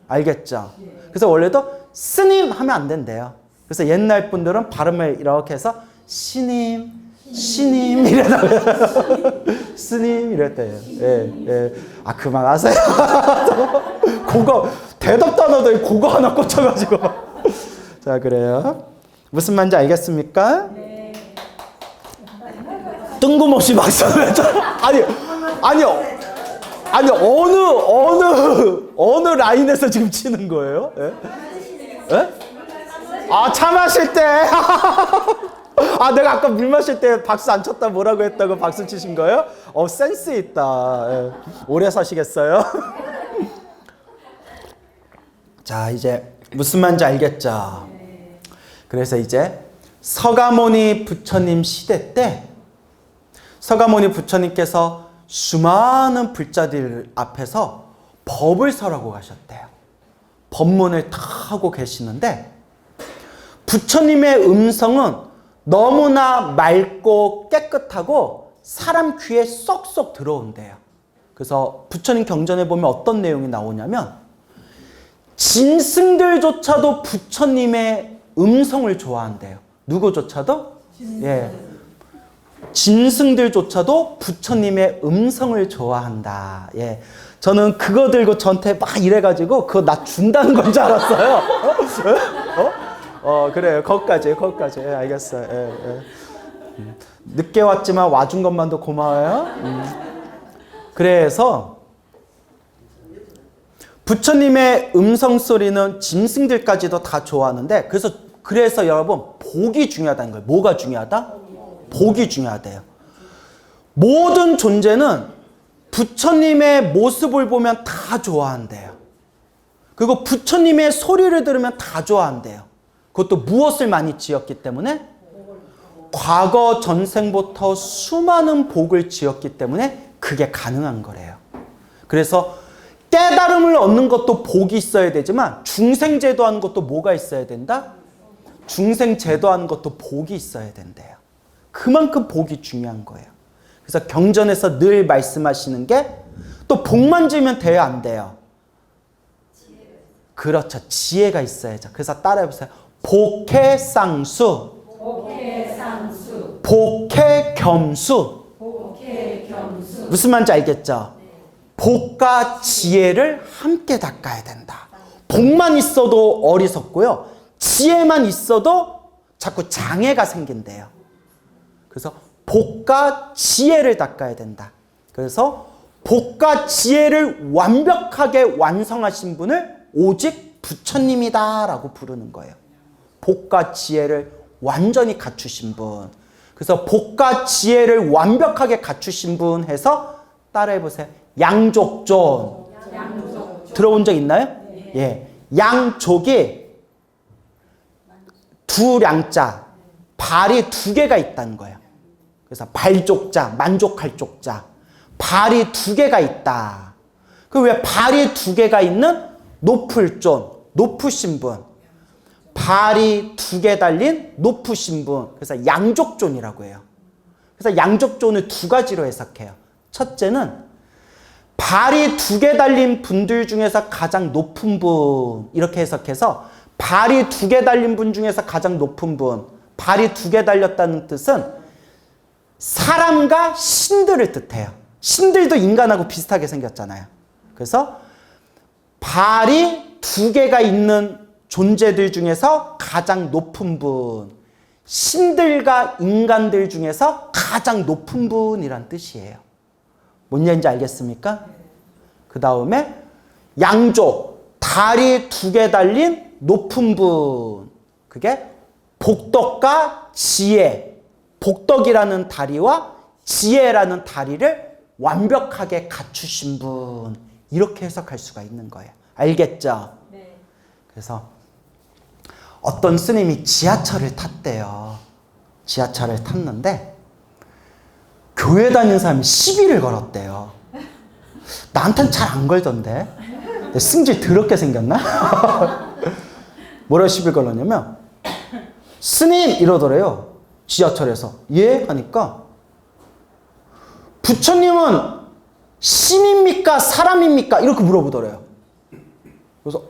알겠죠? 그래서 원래도 스님 하면 안 된대요. 그래서 옛날 분들은 발음을 이렇게 해서 스님 이랬다고요. 스님 이랬대요. 예. 아, 그만하세요. 그거 대답도 안 하더니 그거 하나 꽂혀가지고. 자, 그래요. 무슨 말인지 알겠습니까? 네. 뜬금없이 말씀했죠. 아니 어느 라인에서 지금 치는 거예요? 예? 예? 아, 차 마실 때. 아, 내가 아까 물 마실 때 박수 안 쳤다 뭐라고 했다고 박수 치신 거예요? 센스 있다. 예. 오래 사시겠어요? 자, 이제 무슨 말인지 알겠죠? 그래서 이제 서가모니 부처님 시대 때 서가모니 부처님께서 수많은 불자들 앞에서 법을 설하고 가셨대요. 법문을 다 하고 계시는데 부처님의 음성은 너무나 맑고 깨끗하고 사람 귀에 쏙쏙 들어온대요. 그래서 부처님 경전에 보면 어떤 내용이 나오냐면 짐승들조차도 부처님의 음성을 좋아한대요. 누구조차도? 예. 짐승들조차도 부처님의 음성을 좋아한다. 예. 저는 그거 들고 저한테 막 이래가지고 그거 나 준다는 건 줄 알았어요. 그래요. 거기까지. 예, 알겠어요. 예. 늦게 왔지만 와준 것만도 고마워요. 그래서 부처님의 음성 소리는 짐승들까지도 다 좋아하는데 그래서 여러분 복이 중요하다는 거예요. 뭐가 중요하다? 복이 중요하대요. 모든 존재는 부처님의 모습을 보면 다 좋아한대요. 그리고 부처님의 소리를 들으면 다 좋아한대요. 그것도 무엇을 많이 지었기 때문에? 과거 전생부터 수많은 복을 지었기 때문에 그게 가능한 거래요. 그래서 깨달음을 얻는 것도 복이 있어야 되지만 중생제도하는 것도 뭐가 있어야 된다? 중생제도하는 것도 복이 있어야 된대요. 그만큼 복이 중요한 거예요. 그래서 경전에서 늘 말씀하시는 게 또 복만 지으면 돼요, 안 돼요? 그렇죠. 지혜가 있어야죠. 그래서 따라해보세요. 복해쌍수, 복해겸수. 무슨 말인지 알겠죠? 복과 지혜를 함께 닦아야 된다. 복만 있어도 어리석고요. 지혜만 있어도 자꾸 장애가 생긴대요. 그래서 복과 지혜를 닦아야 된다. 그래서 복과 지혜를 완벽하게 완성하신 분을 오직 부처님이다라고 부르는 거예요. 복과 지혜를 완전히 갖추신 분. 그래서 복과 지혜를 완벽하게 갖추신 분 해서 따라해보세요. 양족존. 들어본 적 있나요? 예. 양족이 두 량자, 발이 두 개가 있다는 거예요. 그래서 발족자, 만족할 족자. 발이 두 개가 있다. 그 왜 발이 두 개가 있는 높을존, 높으신 분. 발이 두 개 달린 높으신 분. 그래서 양족존이라고 해요. 그래서 양족존을 두 가지로 해석해요. 첫째는 발이 두 개 달린 분들 중에서 가장 높은 분. 이렇게 해석해서 발이 두 개 달린 분 중에서 가장 높은 분. 발이 두 개 달렸다는 뜻은 사람과 신들을 뜻해요. 신들도 인간하고 비슷하게 생겼잖아요. 그래서 발이 두 개가 있는 존재들 중에서 가장 높은 분. 신들과 인간들 중에서 가장 높은 분이란 뜻이에요. 뭔 얘기인지 알겠습니까? 그 다음에 양족, 다리 두 개 달린 높은 분. 그게 복덕과 지혜. 복덕이라는 다리와 지혜라는 다리를 완벽하게 갖추신 분. 이렇게 해석할 수가 있는 거예요. 알겠죠? 네. 그래서 어떤 스님이 지하철을 탔대요. 지하철을 탔는데 교회 다니는 사람이 시비를 걸었대요. 나한테는 잘 안 걸던데. 승질 더럽게 생겼나? 뭐라 시비 걸었냐면 스님 이러더래요. 지하철에서. 예? 하니까 부처님은 신입니까? 사람입니까? 이렇게 물어보더래요. 그래서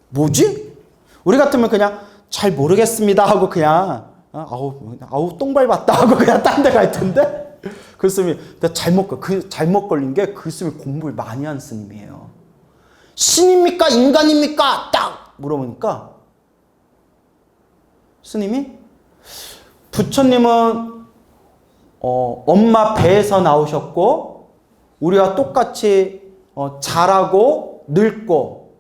뭐지? 우리 같으면 그냥 잘 모르겠습니다 하고 그냥 아우 똥 밟았다 하고 그냥 딴 데 갈 텐데 그 스님이 잘못 걸린 게 그 스님이 공부를 많이 한 스님이에요. 신입니까? 인간입니까? 딱 물어보니까 스님이 부처님은 엄마 배에서 나오셨고 우리와 똑같이 자라고 늙고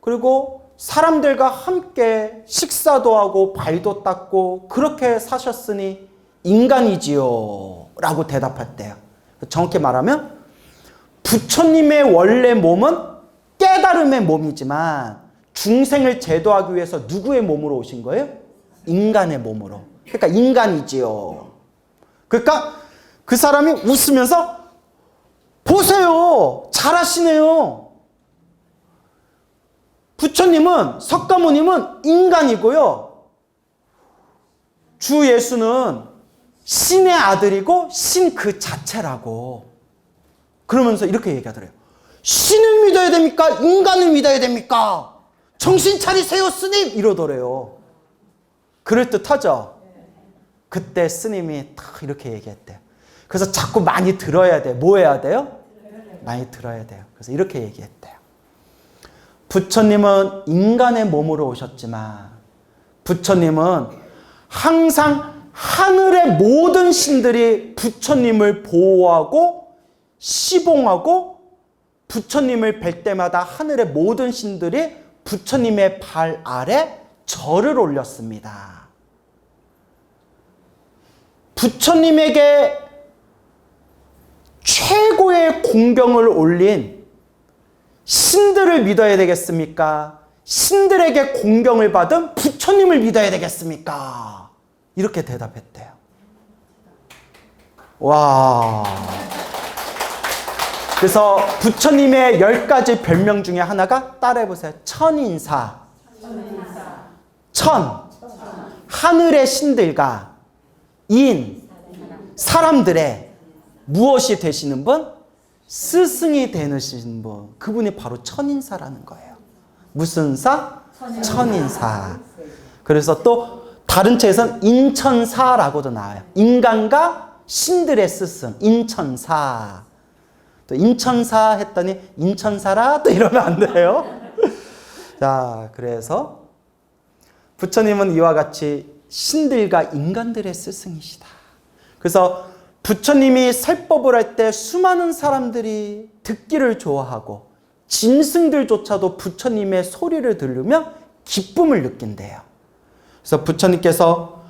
그리고 사람들과 함께 식사도 하고 발도 닦고 그렇게 사셨으니 인간이지요 라고 대답했대요. 정확히 말하면 부처님의 원래 몸은 깨달음의 몸이지만 중생을 제도하기 위해서 누구의 몸으로 오신 거예요? 인간의 몸으로. 그러니까 인간이지요. 그러니까 그 사람이 웃으면서 보세요. 잘하시네요. 부처님은 석가모님은 인간이고요. 주 예수는 신의 아들이고 신 그 자체라고. 그러면서 이렇게 얘기하더래요. 신을 믿어야 됩니까? 인간을 믿어야 됩니까? 정신 차리세요 스님 이러더래요. 그럴듯하죠? 그때 스님이 딱 이렇게 얘기했대요. 그래서 자꾸 많이 들어야 돼. 뭐 해야 돼요? 많이 들어야 돼요. 그래서 이렇게 얘기했대요. 부처님은 인간의 몸으로 오셨지만 부처님은 항상 하늘의 모든 신들이 부처님을 보호하고 시봉하고 부처님을 뵐 때마다 하늘의 모든 신들이 부처님의 발 아래 절을 올렸습니다. 부처님에게 최고의 공경을 올린 신들을 믿어야 되겠습니까? 신들에게 공경을 받은 부처님을 믿어야 되겠습니까? 이렇게 대답했대요. 와. 그래서 부처님의 10가지 별명 중에 하나가 따라해보세요. 천인사. 천. 하늘의 신들과 인. 사람들의 무엇이 되시는 분? 스승이 되시는 분. 그분이 바로 천인사라는 거예요. 무슨 사? 천인사. 그래서 또 다른 책에서는 인천사라고도 나와요. 인간과 신들의 스승. 인천사. 또 인천사 했더니 인천사라 또 이러면 안 돼요. 자, 그래서 부처님은 이와 같이 신들과 인간들의 스승이시다. 그래서 부처님이 설법을 할 때 수많은 사람들이 듣기를 좋아하고 짐승들조차도 부처님의 소리를 들으며 기쁨을 느낀대요. 그래서 부처님께서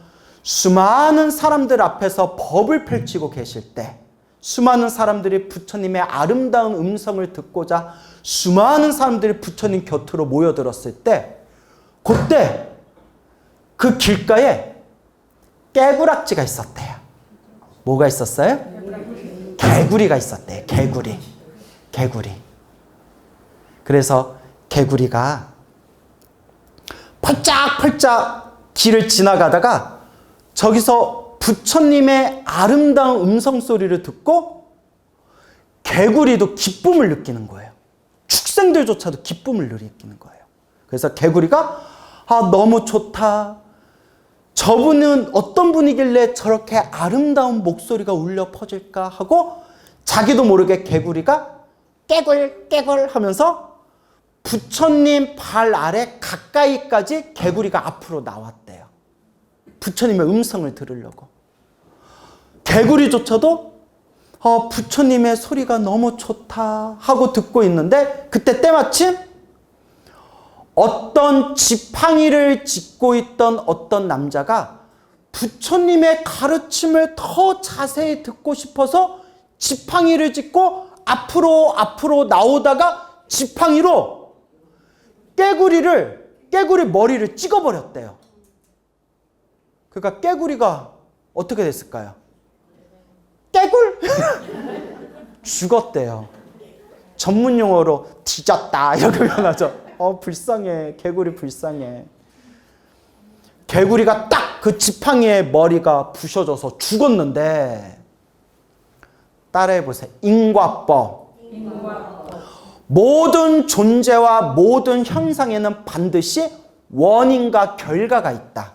수많은 사람들 앞에서 법을 펼치고 계실 때 수많은 사람들이 부처님의 아름다운 음성을 듣고자 수많은 사람들이 부처님 곁으로 모여들었을 때, 그때 그 길가에 깨구락지가 있었대요. 뭐가 있었어요? 개구리가 있었대요. 개구리. 그래서 개구리가 펄짝펄짝 길을 지나가다가 저기서 부처님의 아름다운 음성 소리를 듣고 개구리도 기쁨을 느끼는 거예요. 축생들조차도 기쁨을 느끼는 거예요. 그래서 개구리가 너무 좋다. 저분은 어떤 분이길래 저렇게 아름다운 목소리가 울려 퍼질까 하고 자기도 모르게 개구리가 깨굴 하면서 부처님 발 아래 가까이까지 개구리가 앞으로 나왔대요. 부처님의 음성을 들으려고. 개구리조차도 부처님의 소리가 너무 좋다 하고 듣고 있는데, 그때 때마침 어떤 지팡이를 짚고 있던 어떤 남자가 부처님의 가르침을 더 자세히 듣고 싶어서 지팡이를 짚고 앞으로 나오다가 지팡이로 깨구리 머리를 찍어버렸대요. 그러니까 깨구리가 어떻게 됐을까요? 깨굴? 죽었대요. 전문 용어로 뒤졌다 이렇게 표현하죠. 불쌍해. 개구리 불쌍해. 개구리가 딱 그 지팡이의 머리가 부셔져서 죽었는데, 따라해보세요. 인과법. 모든 존재와 모든 현상에는 반드시 원인과 결과가 있다.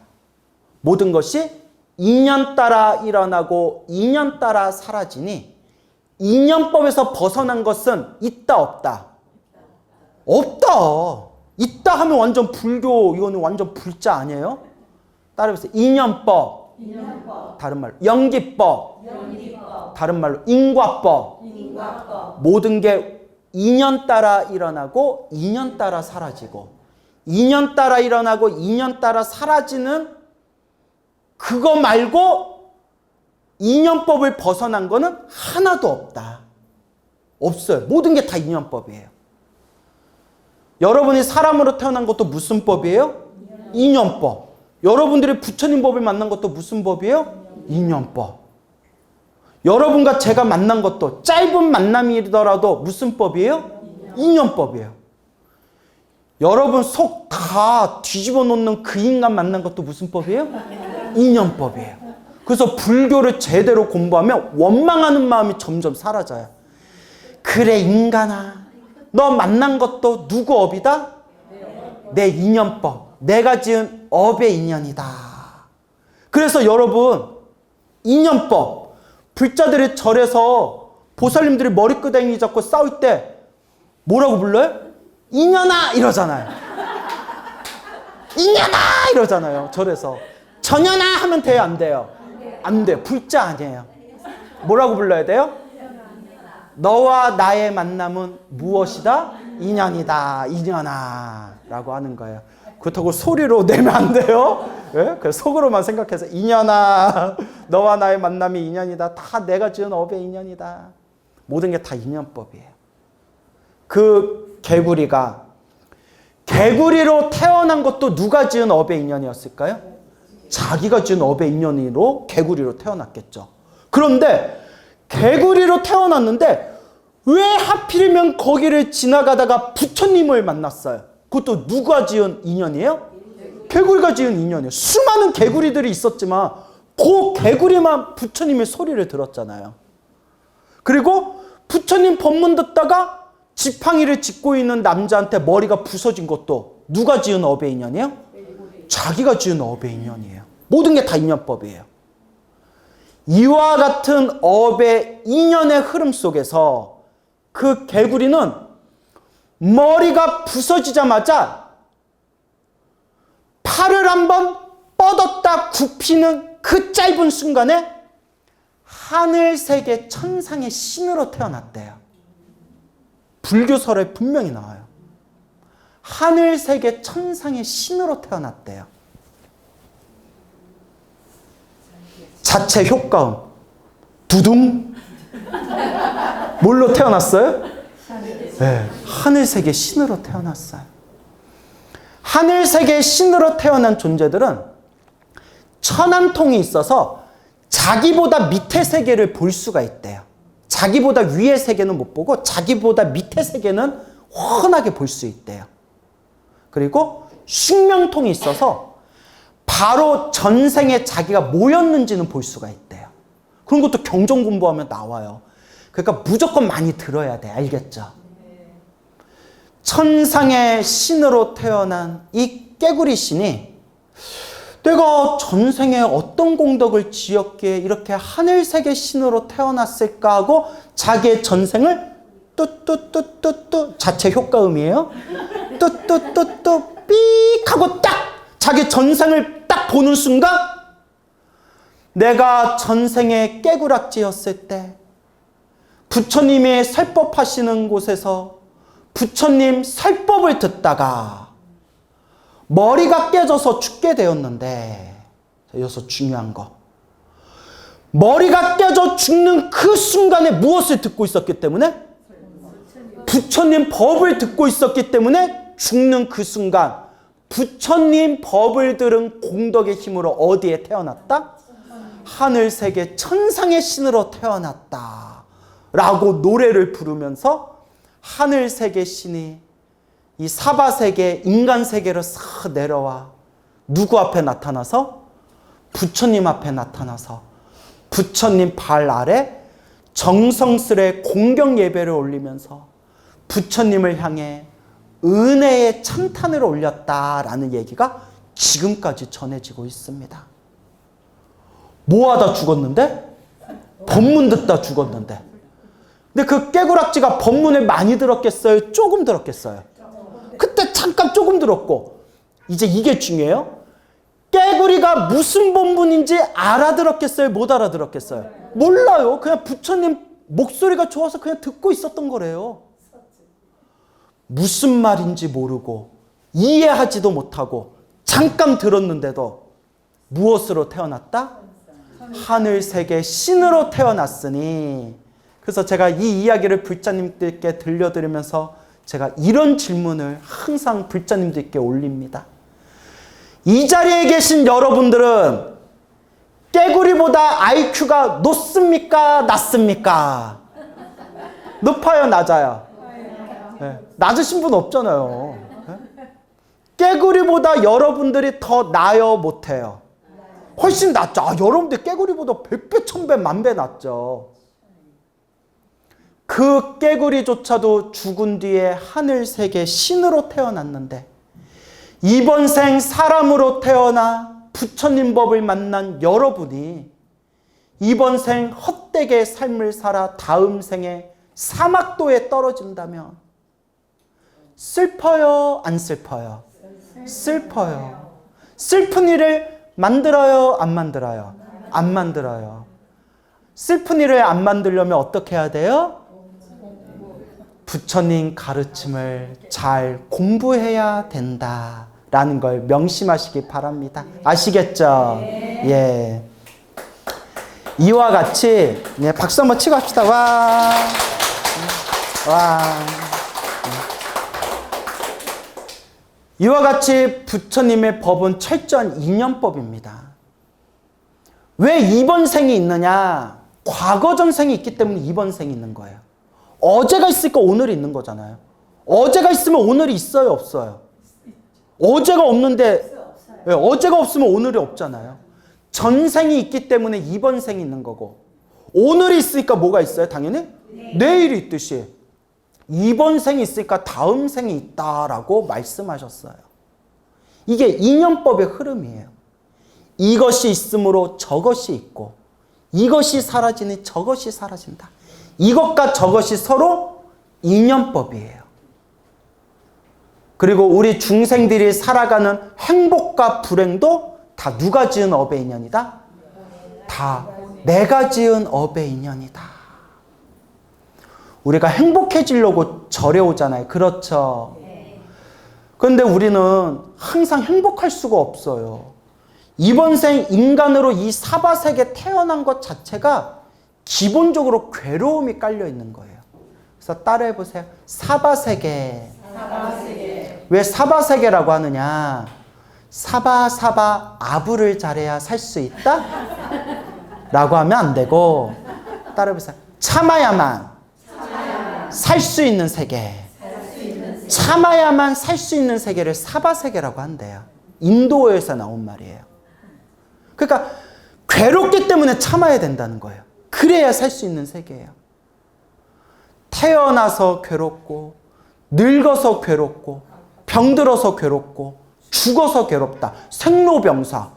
모든 것이 인연 따라 일어나고 인연 따라 사라지니 인연법에서 벗어난 것은 있다 없다? 없다. 있다 하면 완전 불교, 이거는 완전 불자 아니에요? 따라해보세요. 인연법. 다른 말로 연기법. 다른 말로 인과법. 모든 게 인연 따라 일어나고 인연 따라 사라지고, 인연 따라 일어나고 인연 따라 사라지는 그거 말고 인연법을 벗어난 거는 하나도 없다. 없어요. 모든 게 다 인연법이에요. 여러분이 사람으로 태어난 것도 무슨 법이에요? 인연법. 여러분들이 부처님 법을 만난 것도 무슨 법이에요? 인연법. 여러분과 제가 만난 것도 짧은 만남이더라도 무슨 법이에요? 인연법이에요. 여러분 속 다 뒤집어 놓는 그 인간 만난 것도 무슨 법이에요? 인연법이에요. 그래서 불교를 제대로 공부하면 원망하는 마음이 점점 사라져요. 그래 인간아, 너 만난 것도 누구 업이다? 내 인연법. 내가 지은 업의 인연이다. 그래서 여러분, 인연법. 불자들이 절에서 보살님들이 머리끄댕이 잡고 싸울 때 뭐라고 불러요? 인연아 이러잖아요. 인연아 이러잖아요. 절에서. 전연아 하면 돼요, 안 돼요? 안 돼요. 불자 아니에요. 뭐라고 불러야 돼요? 너와 나의 만남은 무엇이다? 인연이다. 인연아 라고 하는 거예요. 그렇다고 소리로 내면 안 돼요. 네? 그래서 속으로만 생각해서 인연아, 너와 나의 만남이 인연이다. 다 내가 지은 업의 인연이다. 모든 게 다 인연법이에요. 그 개구리로 태어난 것도 누가 지은 업의 인연이었을까요? 자기가 지은 업의 인연으로 개구리로 태어났겠죠. 그런데 개구리로 태어났는데 왜 하필이면 거기를 지나가다가 부처님을 만났어요? 그것도 누가 지은 인연이에요? 개구리가 지은 인연이에요. 수많은 개구리들이 있었지만 그 개구리만 부처님의 소리를 들었잖아요. 그리고 부처님 법문 듣다가 지팡이를 짚고 있는 남자한테 머리가 부서진 것도 누가 지은 업의 인연이에요? 자기가 지은 업의 인연이에요. 모든 게 다 인연법이에요. 이와 같은 업의 인연의 흐름 속에서 그 개구리는 머리가 부서지자마자 팔을 한번 뻗었다 굽히는 그 짧은 순간에 하늘세계 천상의 신으로 태어났대요. 불교설에 분명히 나와요. 하늘세계 천상의 신으로 태어났대요. 자체 효과음. 두둥 뭘로 태어났어요? 네, 하늘세계 신으로 태어났어요. 하늘세계 신으로 태어난 존재들은 천안통이 있어서 자기보다 밑의 세계를 볼 수가 있대요. 자기보다 위의 세계는 못 보고 자기보다 밑의 세계는 훤하게 볼 수 있대요. 그리고 숙명통이 있어서 바로 전생에 자기가 뭐였는지는 볼 수가 있대요. 그런 것도 경전 공부하면 나와요. 그러니까 무조건 많이 들어야 돼. 알겠죠? 천상의 신으로 태어난 이 깨구리 신이 내가 전생에 어떤 공덕을 지었기에 이렇게 하늘세계 신으로 태어났을까 하고 자기의 전생을 뚜뚜뚜뚜뚜 자체 효과음이에요. 뚜뚜뚜뚜 삑 하고 딱 자기 전생을 딱 보는 순간 내가 전생에 깨구락지였을 때 부처님이 설법하시는 곳에서 부처님 설법을 듣다가 머리가 깨져서 죽게 되었는데, 여기서 중요한 거, 머리가 깨져 죽는 그 순간에 무엇을 듣고 있었기 때문에? 부처님 법을 듣고 있었기 때문에 죽는 그 순간 부처님 법을 들은 공덕의 힘으로 어디에 태어났다? 하늘세계 천상의 신으로 태어났다 라고 노래를 부르면서 하늘세계 신이 이 사바세계, 인간세계로 싹 내려와 누구 앞에 나타나서? 부처님 앞에 나타나서 부처님 발 아래 정성스레 공경 예배를 올리면서 부처님을 향해 은혜의 찬탄을 올렸다라는 얘기가 지금까지 전해지고 있습니다. 뭐하다 죽었는데? 법문 듣다 죽었는데. 근데 그 깨구락지가 법문을 많이 들었겠어요? 조금 들었겠어요? 그때 잠깐 조금 들었고, 이제 이게 중요해요. 깨구리가 무슨 법문인지 알아들었겠어요? 못 알아들었겠어요? 몰라요. 그냥 부처님 목소리가 좋아서 그냥 듣고 있었던 거래요. 무슨 말인지 모르고 이해하지도 못하고 잠깐 들었는데도 무엇으로 태어났다? 하늘세계 신으로 태어났으니. 그래서 제가 이 이야기를 불자님들께 들려드리면서 제가 이런 질문을 항상 불자님들께 올립니다. 이 자리에 계신 여러분들은 깨구리보다 IQ가 높습니까? 낮습니까? 높아요? 낮아요? 네. 낮으신 분 없잖아요. 네? 깨구리보다 여러분들이 더 나아요? 못해요? 훨씬 낫죠. 여러분들 깨구리보다 100배, 1000배, 만배 낫죠. 그 깨구리조차도 죽은 뒤에 하늘세계 신으로 태어났는데 이번 생 사람으로 태어나 부처님 법을 만난 여러분이 이번 생 헛되게 삶을 살아 다음 생에 사막도에 떨어진다면 슬퍼요? 안 슬퍼요? 슬퍼요. 슬픈 일을 만들어요? 안 만들어요? 안 만들어요. 슬픈 일을 안 만들려면 어떻게 해야 돼요? 부처님 가르침을 잘 공부해야 된다라는 걸 명심하시기 바랍니다. 아시겠죠? 예. 이와 같이 박수 한번 치고 합시다. 와. 와. 이와 같이 부처님의 법은 철저한 인연법입니다. 왜 이번 생이 있느냐? 과거 전생이 있기 때문에 이번 생이 있는 거예요. 어제가 있으니까 오늘이 있는 거잖아요. 어제가 있으면 오늘이 있어요, 없어요? 어제가 없는데, 네, 어제가 없으면 오늘이 없잖아요. 전생이 있기 때문에 이번 생이 있는 거고, 오늘이 있으니까 뭐가 있어요? 당연히 내일이 있듯이 이번 생이 있으니까 다음 생이 있다라고 말씀하셨어요. 이게 인연법의 흐름이에요. 이것이 있으므로 저것이 있고, 이것이 사라지니 저것이 사라진다. 이것과 저것이 서로 인연법이에요. 그리고 우리 중생들이 살아가는 행복과 불행도 다 누가 지은 업의 인연이다? 다 내가 지은 업의 인연이다. 우리가 행복해지려고 절에 오잖아요. 그렇죠? 그런데 우리는 항상 행복할 수가 없어요. 이번 생 인간으로 이 사바세계에 태어난 것 자체가 기본적으로 괴로움이 깔려 있는 거예요. 그래서 따라해보세요. 사바세계. 왜 사바세계라고 하느냐? 사바 아부를 잘해야 살 수 있다? 라고 하면 안 되고, 따라해보세요. 참아야만 살 수 있는 세계. 참아야만 살 수 있는 세계를 사바세계라고 한대요. 인도어에서 나온 말이에요. 그러니까 괴롭기 때문에 참아야 된다는 거예요. 그래야 살 수 있는 세계예요. 태어나서 괴롭고, 늙어서 괴롭고, 병들어서 괴롭고, 죽어서 괴롭다. 생로병사.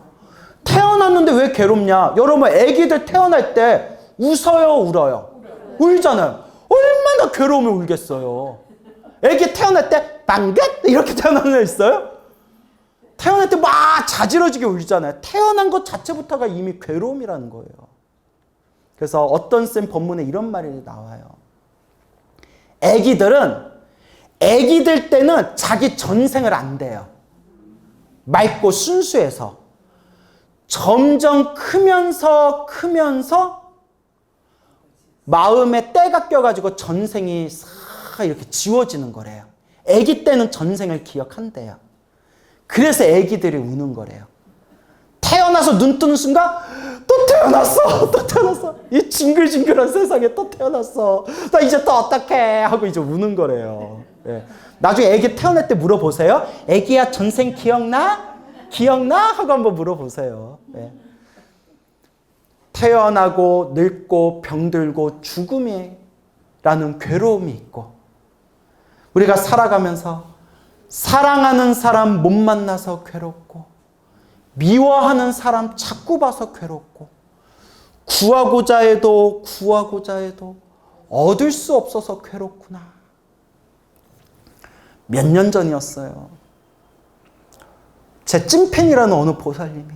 태어났는데 왜 괴롭냐? 여러분, 애기들 태어날 때 웃어요, 울어요? 울잖아요. 얼마나 괴로우면 울겠어요. 애기 태어날 때 반갑 이렇게 태어나는 애 있어요? 태어날 때 막 자지러지게 울잖아요. 태어난 것 자체부터가 이미 괴로움이라는 거예요. 그래서 어떤 쌤 본문에 이런 말이 나와요. 애기들 때는 자기 전생을 안 돼요. 맑고 순수해서. 점점 크면서 마음에 때가 껴가지고 전생이 싹 이렇게 지워지는 거래요. 아기 때는 전생을 기억한대요. 그래서 아기들이 우는 거래요. 태어나서 눈 뜨는 순간 또 태어났어. 이 징글징글한 세상에 또 태어났어. 나 이제 또 어떡해 하고 이제 우는 거래요. 예. 나중에 아기 태어날 때 물어보세요. 아기야 전생 기억나? 하고 한번 물어보세요. 예. 태어나고 늙고 병들고 죽음이라는 괴로움이 있고, 우리가 살아가면서 사랑하는 사람 못 만나서 괴롭고, 미워하는 사람 자꾸 봐서 괴롭고, 구하고자 해도 얻을 수 없어서 괴롭구나. 몇 년 전이었어요. 제 찐팬이라는 어느 보살님이,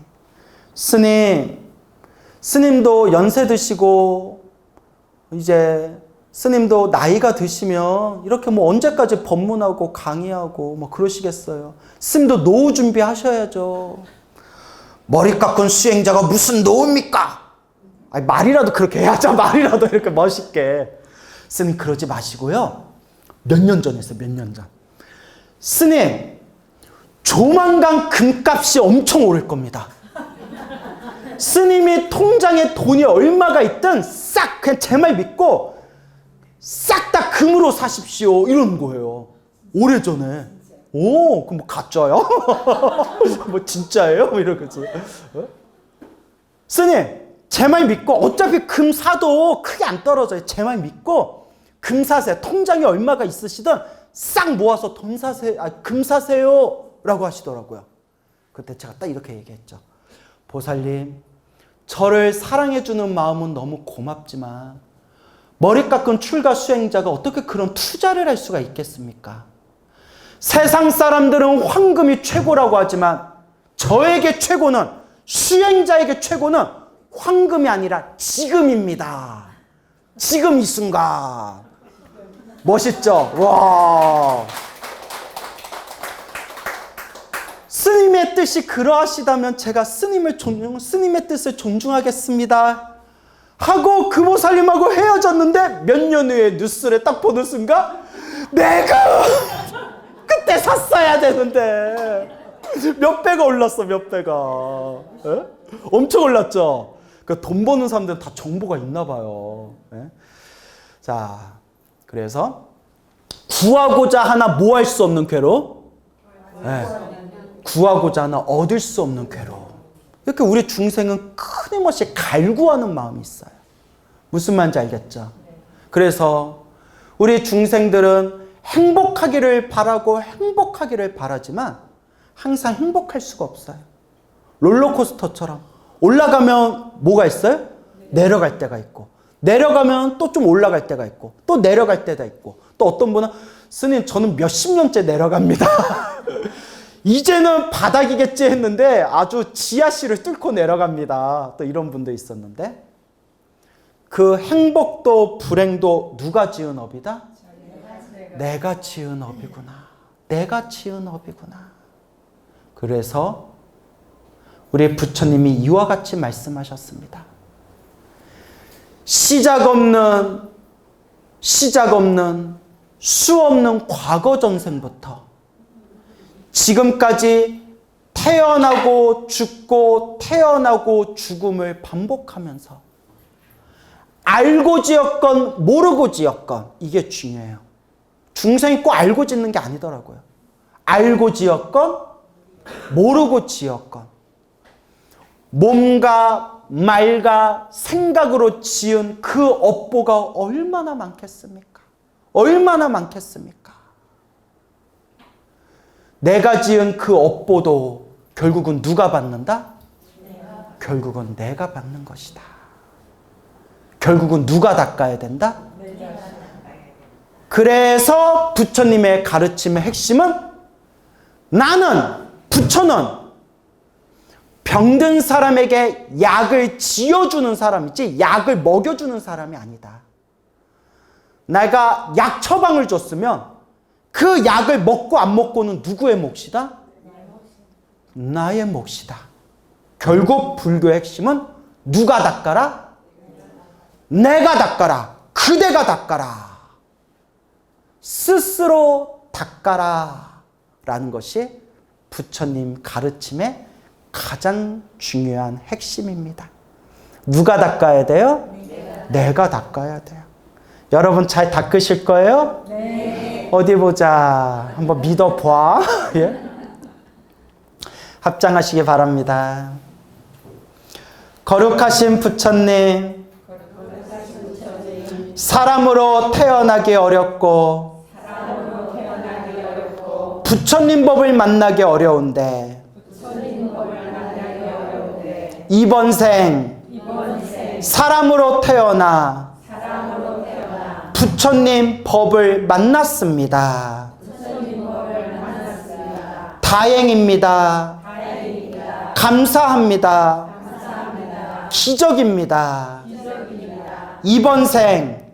스님도 연세 드시고 이제 스님도 나이가 드시면 이렇게 뭐 언제까지 법문하고 강의하고 뭐 그러시겠어요. 스님도 노후 준비하셔야죠. 머리 깎은 수행자가 무슨 노후입니까? 아니, 말이라도 그렇게 해야죠. 말이라도 이렇게 멋있게. 스님 그러지 마시고요. 몇 년 전이었어요. 몇 년 전. 스님, 조만간 금값이 엄청 오를 겁니다. 스님이 통장에 돈이 얼마가 있든 싹 그냥 제 말 믿고 싹 다 금으로 사십시오. 이러는 거예요. 오래전에. 오, 그럼 뭐 가짜야? 뭐 진짜예요? 뭐 이러겠지. 스님, 제 말 믿고 어차피 금 사도 크게 안 떨어져요. 제 말 믿고 금 사세요. 통장에 얼마가 있으시든 싹 모아서 금 사세요. 라고 하시더라고요. 그때 제가 딱 이렇게 얘기했죠. 보살님, 저를 사랑해주는 마음은 너무 고맙지만 머리 깎은 출가 수행자가 어떻게 그런 투자를 할 수가 있겠습니까? 세상 사람들은 황금이 최고라고 하지만 저에게 최고는, 수행자에게 최고는 황금이 아니라 지금입니다. 지금 이 순간. 멋있죠? 와. 스님의 뜻이 그러하시다면 제가 스님의 뜻을 존중하겠습니다. 하고 그 보살님하고 헤어졌는데 몇 년 후에 뉴스를 딱 보는 순간 내가 그때 샀어야 되는데 몇 배가 올랐어, 몇 배가. 에? 엄청 올랐죠? 그러니까 돈 버는 사람들은 다 정보가 있나 봐요. 에? 자, 그래서 구하고자 하나 뭐 할 수 없는 괴로움? 구하고자 하나 얻을 수 없는 괴로움. 이렇게 우리 중생은 끊임없이 갈구하는 마음이 있어요. 무슨 말인지 알겠죠? 그래서 우리 중생들은 행복하기를 바라고 행복하기를 바라지만 항상 행복할 수가 없어요. 롤러코스터처럼 올라가면 뭐가 있어요? 내려갈 때가 있고, 내려가면 또 좀 올라갈 때가 있고, 또 내려갈 때가 있고, 또 어떤 분은 스님 저는 몇십 년째 내려갑니다. 이제는 바닥이겠지 했는데 아주 지하실을 뚫고 내려갑니다. 또 이런 분도 있었는데, 그 행복도 불행도 누가 지은 업이다? 내가 지은 업이구나. 내가 지은 업이구나. 그래서 우리 부처님이 이와 같이 말씀하셨습니다. 시작 없는 시작 없는 수 없는 과거 전생부터 지금까지 태어나고 죽고 태어나고 죽음을 반복하면서 알고 지었건 모르고 지었건 이게 중요해요. 중생이 꼭 알고 짓는 게 아니더라고요. 알고 지었건 모르고 지었건 몸과 말과 생각으로 지은 그 업보가 얼마나 많겠습니까? 얼마나 많겠습니까? 내가 지은 그 업보도 결국은 누가 받는다? 결국은 내가 받는 것이다. 결국은 누가 닦아야 된다? 그래서 부처님의 가르침의 핵심은 나는, 부처는 병든 사람에게 약을 지어주는 사람이지 약을 먹여주는 사람이 아니다. 내가 약 처방을 줬으면 그 약을 먹고 안 먹고는 누구의 몫이다? 나의 몫이다. 결국 불교의 핵심은 누가 닦아라? 내가 닦아라. 그대가 닦아라. 스스로 닦아라. 라는 것이 부처님 가르침의 가장 중요한 핵심입니다. 누가 닦아야 돼요? 내가 닦아야 돼요. 여러분 잘 닦으실 거예요? 네. 어디 보자. 한번 믿어봐. 예? 합장하시기 바랍니다. 거룩하신 부처님, 사람으로 태어나기 어렵고 부처님 법을 만나기 어려운데 이번 생 사람으로 태어나 부처님 법을 만났습니다. 다행입니다. 감사합니다. 기적입니다. 이번 생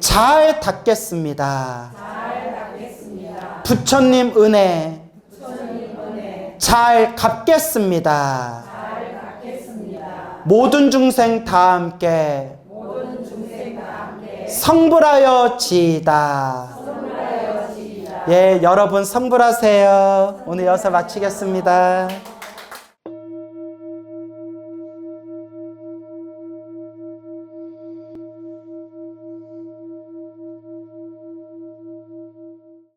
잘 닦겠습니다. 부처님 은혜 잘 갚겠습니다. 모든 중생 다 함께 성불하여 지이다. 예, 여러분 성불하세요. 오늘 여기서 마치겠습니다.